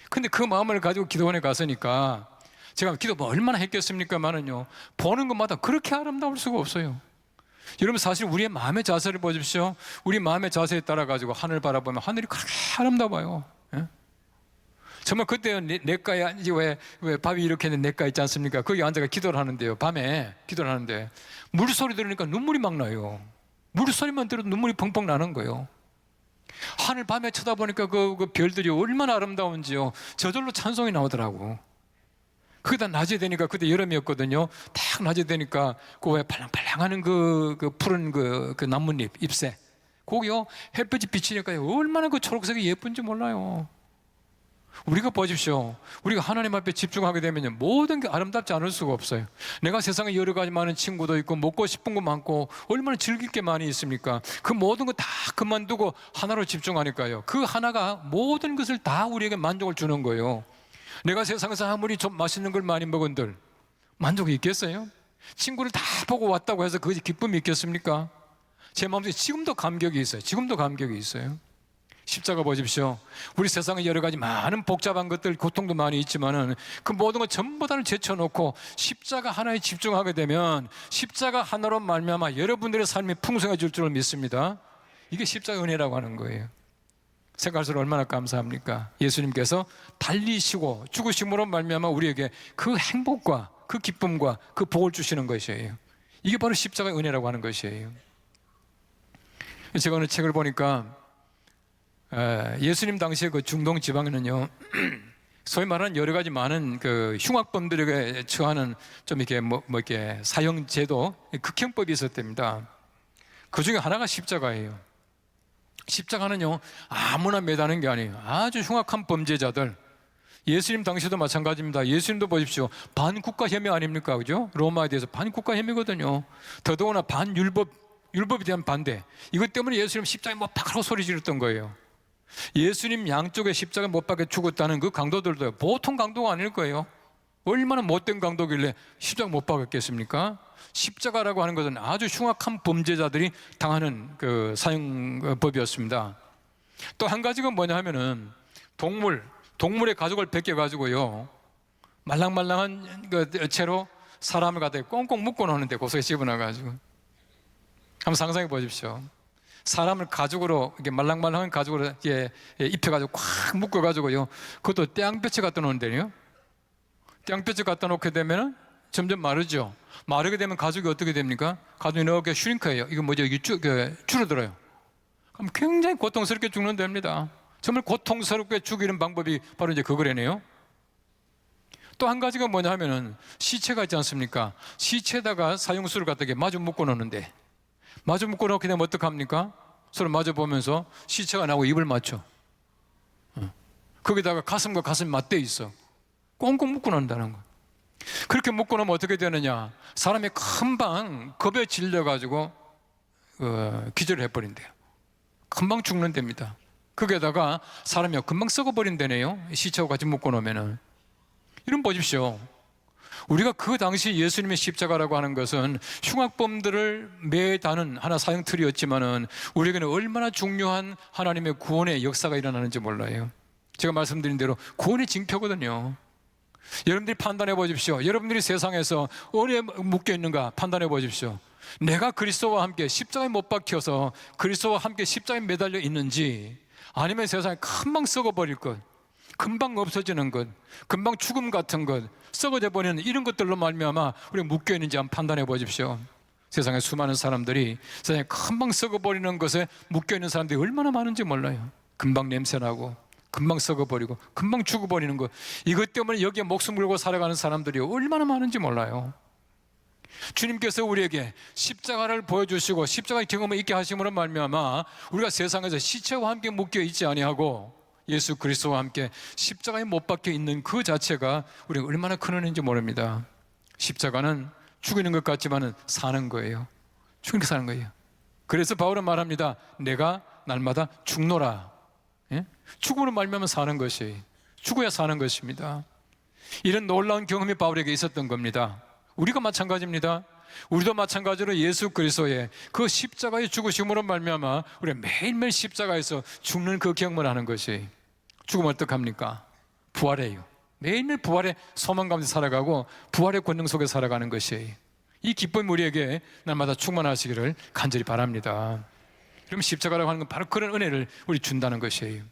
근데 그 마음을 가지고 기도원에 갔으니까 제가 기도 뭐 얼마나 했겠습니까만은요 보는 것마다 그렇게 아름다울 수가 없어요. 여러분, 사실 우리의 마음의 자세를 보십시오. 우리 마음의 자세에 따라 가지고 하늘 바라보면 하늘이 그렇게 아름다워요. 예? 정말 그때 내과에 왜 밥이 이렇게 있는 내과 있지 않습니까? 거기 앉아가 기도를 하는데요, 밤에 기도를 하는데 물소리 들으니까 눈물이 막 나요. 물소리만 들어도 눈물이 펑펑 나는 거예요. 하늘 밤에 쳐다보니까 그 별들이 얼마나 아름다운지요 저절로 찬송이 나오더라고. 그게 다 낮에 되니까, 그때 여름이었거든요. 딱 낮에 되니까 그 왜 팔랑팔랑하는 그 푸른 그 나뭇잎 잎새, 거기요 햇빛이 비치니까 얼마나 그 초록색이 예쁜지 몰라요. 우리가 보십시오. 우리가 하나님 앞에 집중하게 되면 모든 게 아름답지 않을 수가 없어요. 내가 세상에 여러 가지 많은 친구도 있고 먹고 싶은 거 많고 얼마나 즐길 게 많이 있습니까? 그 모든 거 다 그만두고 하나로 집중하니까요 그 하나가 모든 것을 다 우리에게 만족을 주는 거예요. 내가 세상에서 아무리 좀 맛있는 걸 많이 먹은들 만족이 있겠어요? 친구를 다 보고 왔다고 해서 그것이 기쁨이 있겠습니까? 제 마음속에 지금도 감격이 있어요. 지금도 감격이 있어요. 십자가 보십시오. 우리 세상에 여러 가지 많은 복잡한 것들, 고통도 많이 있지만은 그 모든 것 전부 다를 제쳐놓고 십자가 하나에 집중하게 되면 십자가 하나로 말미암아 여러분들의 삶이 풍성해질 줄을 믿습니다. 이게 십자가 은혜라고 하는 거예요. 생각할수록 얼마나 감사합니까? 예수님께서 달리시고 죽으심으로 말미암아 우리에게 그 행복과 그 기쁨과 그 복을 주시는 것이에요. 이게 바로 십자가의 은혜라고 하는 것이에요. 제가 어느 책을 보니까 예수님 당시에 그 중동 지방에는요, 소위 말하는 여러 가지 많은 그 흉악범들에게 처하는 좀 이렇게 이렇게 사형 제도, 극형법이 있었답니다. 그 중에 하나가 십자가예요. 십자가는요, 아무나 매다는 게 아니에요. 아주 흉악한 범죄자들. 예수님 당시도 마찬가지입니다. 예수님도 보십시오. 반국가 혐의 아닙니까? 그죠? 로마에 대해서 반국가 혐의거든요. 더더구나 율법에 대한 반대. 이것 때문에 예수님 십자가에 못 박으라고 소리 지르던 거예요. 예수님 양쪽에 십자가에 못 박혀 죽었다는 그 강도들도 보통 강도가 아닐 거예요. 얼마나 못된 강도길래 십자가 못 박았겠습니까? 십자가라고 하는 것은 아주 흉악한 범죄자들이 당하는 그 사형법이었습니다. 또 한 가지가 뭐냐 하면은 동물의 가죽을 벗겨가지고요, 말랑말랑한 그 채로 사람을 갖다 꽁꽁 묶어 놓는데 고속에 집어넣어가지고 한번 상상해 보십시오. 사람을 가죽으로, 이렇게 말랑말랑한 가죽으로 이렇게 입혀가지고 꽉 묶어가지고요, 그것도 땡볕에 갖다 놓는데요. 땡볕에 갖다 놓게 되면 점점 마르죠. 마르게 되면 가죽이 어떻게 됩니까? 가죽이 이렇게 슈링크해요. 이거 뭐죠? 이게 줄어들어요. 그럼 굉장히 고통스럽게 죽는답니다. 정말 고통스럽게 죽이는 방법이 바로 이제 그거래네요. 또 한 가지가 뭐냐 하면은 시체가 있지 않습니까? 시체에다가 사형수를 갖다 마주 묶어 놓는데, 마주 묶어 놓게 되면 어떡합니까? 서로 마주 보면서 시체가 나오고 입을 맞춰. 거기다가 가슴과 가슴이 맞대 있어. 꽁꽁 묶어 놓는다는 거. 그렇게 묶어 놓으면 어떻게 되느냐? 사람이 금방 겁에 질려가지고 기절을 해버린대요. 금방 죽는답니다. 거기에다가 사람이 금방 썩어버린다네요. 시체와 같이 묶어 놓으면은. 이런 보십시오. 우리가 그 당시 예수님의 십자가라고 하는 것은 흉악범들을 매다는 하나 사형틀이었지만은 우리에게는 얼마나 중요한 하나님의 구원의 역사가 일어나는지 몰라요. 제가 말씀드린 대로 구원의 징표거든요. 여러분들이 판단해 보십시오. 여러분들이 세상에서 어디에 묶여 있는가 판단해 보십시오. 내가 그리스도와 함께 십자가에 못 박혀서 그리스도와 함께 십자가에 매달려 있는지, 아니면 세상에 금방 썩어버릴 것, 금방 없어지는 것, 금방 죽음 같은 것, 썩어져 버리는 이런 것들로 말미암아 우리가 묶여 있는지 한번 판단해 보십시오. 세상에 수많은 사람들이 세상에 금방 썩어버리는 것에 묶여 있는 사람들이 얼마나 많은지 몰라요. 금방 냄새나고 금방 썩어버리고 금방 죽어버리는 것, 이것 때문에 여기에 목숨 걸고 살아가는 사람들이 얼마나 많은지 몰라요. 주님께서 우리에게 십자가를 보여주시고 십자가의 경험을 있게 하심으로 말미암아 우리가 세상에서 시체와 함께 묶여 있지 아니하고 예수 그리스도와 함께 십자가에 못 박혀 있는 그 자체가 우리가 얼마나 큰 은혜인지 모릅니다. 십자가는 죽이는 것 같지만은 사는 거예요. 죽이는 게 사는 거예요. 그래서 바울은 말합니다. 내가 날마다 죽노라. 예? 죽음으로 말미암아 사는 것이, 죽어야 사는 것입니다. 이런 놀라운 경험이 바울에게 있었던 겁니다. 우리가 마찬가지입니다. 우리도 마찬가지로 예수 그리스도의 그 십자가의 죽으심으로 말미암아 우리가 매일매일 십자가에서 죽는 그 경험을 하는 것이, 죽으면 어떡합니까? 부활해요. 매일매일 부활의 소망 가운데 살아가고 부활의 권능 속에 살아가는 것이, 이 기쁨이 우리에게 날마다 충만하시기를 간절히 바랍니다. 그럼 십자가라고 하는 건 바로 그런 은혜를 우리 준다는 것이에요.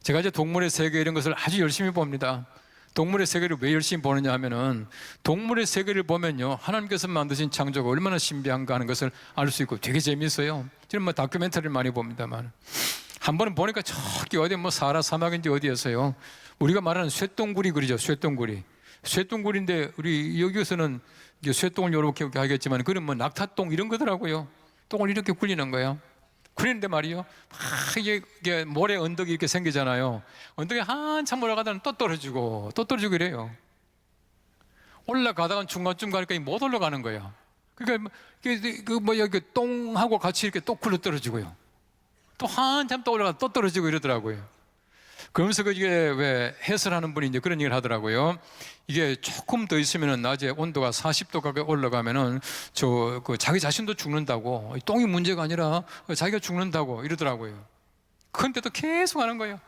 제가 이제 동물의 세계 이런 것을 아주 열심히 봅니다. 동물의 세계를 왜 열심히 보느냐 하면은, 동물의 세계를 보면요, 하나님께서 만드신 창조가 얼마나 신비한가 하는 것을 알 수 있고 되게 재미있어요. 저는 뭐 다큐멘터리를 많이 봅니다만, 한 번은 보니까 저기 어디 뭐 사하라 사막인지 어디에서요, 우리가 말하는 쇠똥구리 그리죠. 쇠똥구리인데 우리 여기서는 쇠똥을 이렇게 하겠지만 그건 뭐 낙타똥 이런 거더라고요. 똥을 이렇게 굴리는 거예요. 굴리는데 말이요, 막 이게 모래 언덕이 이렇게 생기잖아요. 언덕에 한참 올라가다가 또 떨어지고 이래요. 올라가다가 중간쯤 가니까 못 올라가는 거예요. 그러니까 여기 똥하고 같이 이렇게 또 굴러 떨어지고요. 또 한참 또 올라가다 또 떨어지고 이러더라고요. 그러면서 그게 왜 해설하는 분이 이제 그런 얘기를 하더라고요. 이게 조금 더 있으면은 낮에 온도가 40도 가까이 올라가면은 자기 자신도 죽는다고, 똥이 문제가 아니라 자기가 죽는다고 이러더라고요. 그런데도 계속 하는 거예요.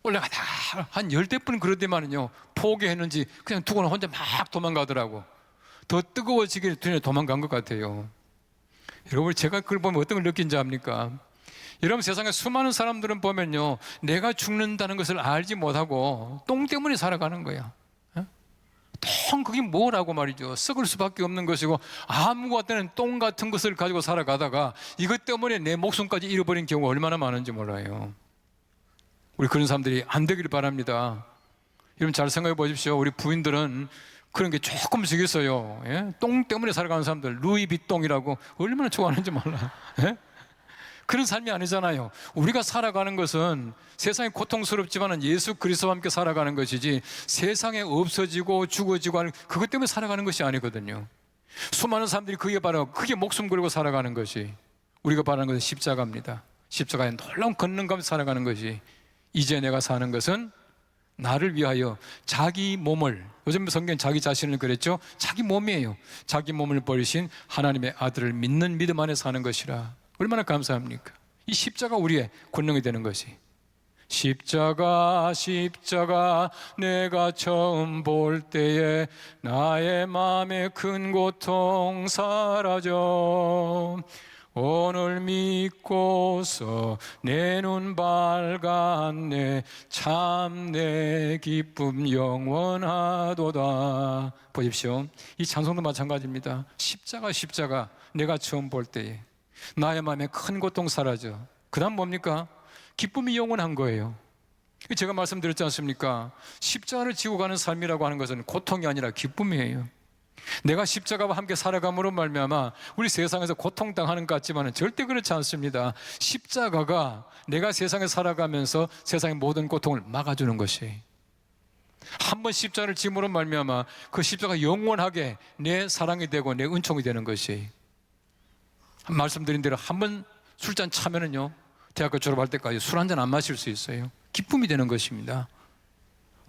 올라가다 한 10대 번 그러더만은요, 포기했는지 그냥 두고는 혼자 막 도망가더라고. 더 뜨거워지기 전에 도망간 것 같아요. 여러분, 제가 그걸 보면 어떤 걸 느낀지 압니까? 여러분, 세상에 수많은 사람들은 보면요, 내가 죽는다는 것을 알지 못하고 똥 때문에 살아가는 거야. 똥, 그게 뭐라고 말이죠. 썩을 수밖에 없는 것이고, 아무것도 없는 똥 같은 것을 가지고 살아가다가 이것 때문에 내 목숨까지 잃어버린 경우가 얼마나 많은지 몰라요. 우리 그런 사람들이 안 되기를 바랍니다. 여러분, 잘 생각해 보십시오. 우리 부인들은 그런 게 조금씩 있어요. 예? 똥 때문에 살아가는 사람들, 루이비똥이라고 얼마나 좋아하는지 몰라. 예? 그런 삶이 아니잖아요. 우리가 살아가는 것은 세상이 고통스럽지만 예수 그리스도와 함께 살아가는 것이지, 세상에 없어지고 죽어지고 하는 그것 때문에 살아가는 것이 아니거든요. 수많은 사람들이 그게 목숨 걸고 살아가는 것이, 우리가 바라는 것은 십자가입니다. 십자가에 놀라운 권능감 살아가는 것이, 이제 내가 사는 것은 나를 위하여 자기 몸을, 요즘 성경 자기 자신을 그랬죠. 자기 몸이에요. 자기 몸을 버리신 하나님의 아들을 믿는 믿음 안에 사는 것이라. 얼마나 감사합니까? 이 십자가 우리의 권능이 되는 것이. 십자가 십자가 내가 처음 볼 때에 나의 마음의 큰 고통 사라져. 오늘 믿고서 내 눈 밝았네. 참 내 기쁨 영원하도다. 보십시오, 이 찬송도 마찬가지입니다. 십자가 십자가 내가 처음 볼 때에 나의 마음에 큰 고통 사라져. 그 다음 뭡니까? 기쁨이 영원한 거예요. 제가 말씀드렸지 않습니까? 십자가를 지고 가는 삶이라고 하는 것은 고통이 아니라 기쁨이에요. 내가 십자가와 함께 살아감으로 말미암아 우리 세상에서 고통당하는 것 같지만 절대 그렇지 않습니다. 십자가가 내가 세상에 살아가면서 세상의 모든 고통을 막아주는 것이, 한번 십자가를 짐으로 말미암아 그 십자가 영원하게 내 사랑이 되고 내 은총이 되는 것이, 말씀드린 대로 한번 술잔 차면은요, 대학교 졸업할 때까지 술 한 잔 안 마실 수 있어요. 기쁨이 되는 것입니다.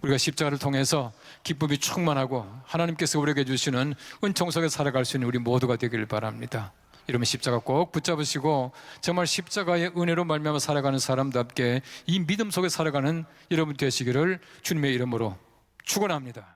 우리가 십자가를 통해서 기쁨이 충만하고 하나님께서 우리에게 주시는 은총 속에 살아갈 수 있는 우리 모두가 되기를 바랍니다. 이러면 십자가 꼭 붙잡으시고 정말 십자가의 은혜로 말미암아 살아가는 사람답게 이 믿음 속에 살아가는 여러분 되시기를 주님의 이름으로 축원합니다.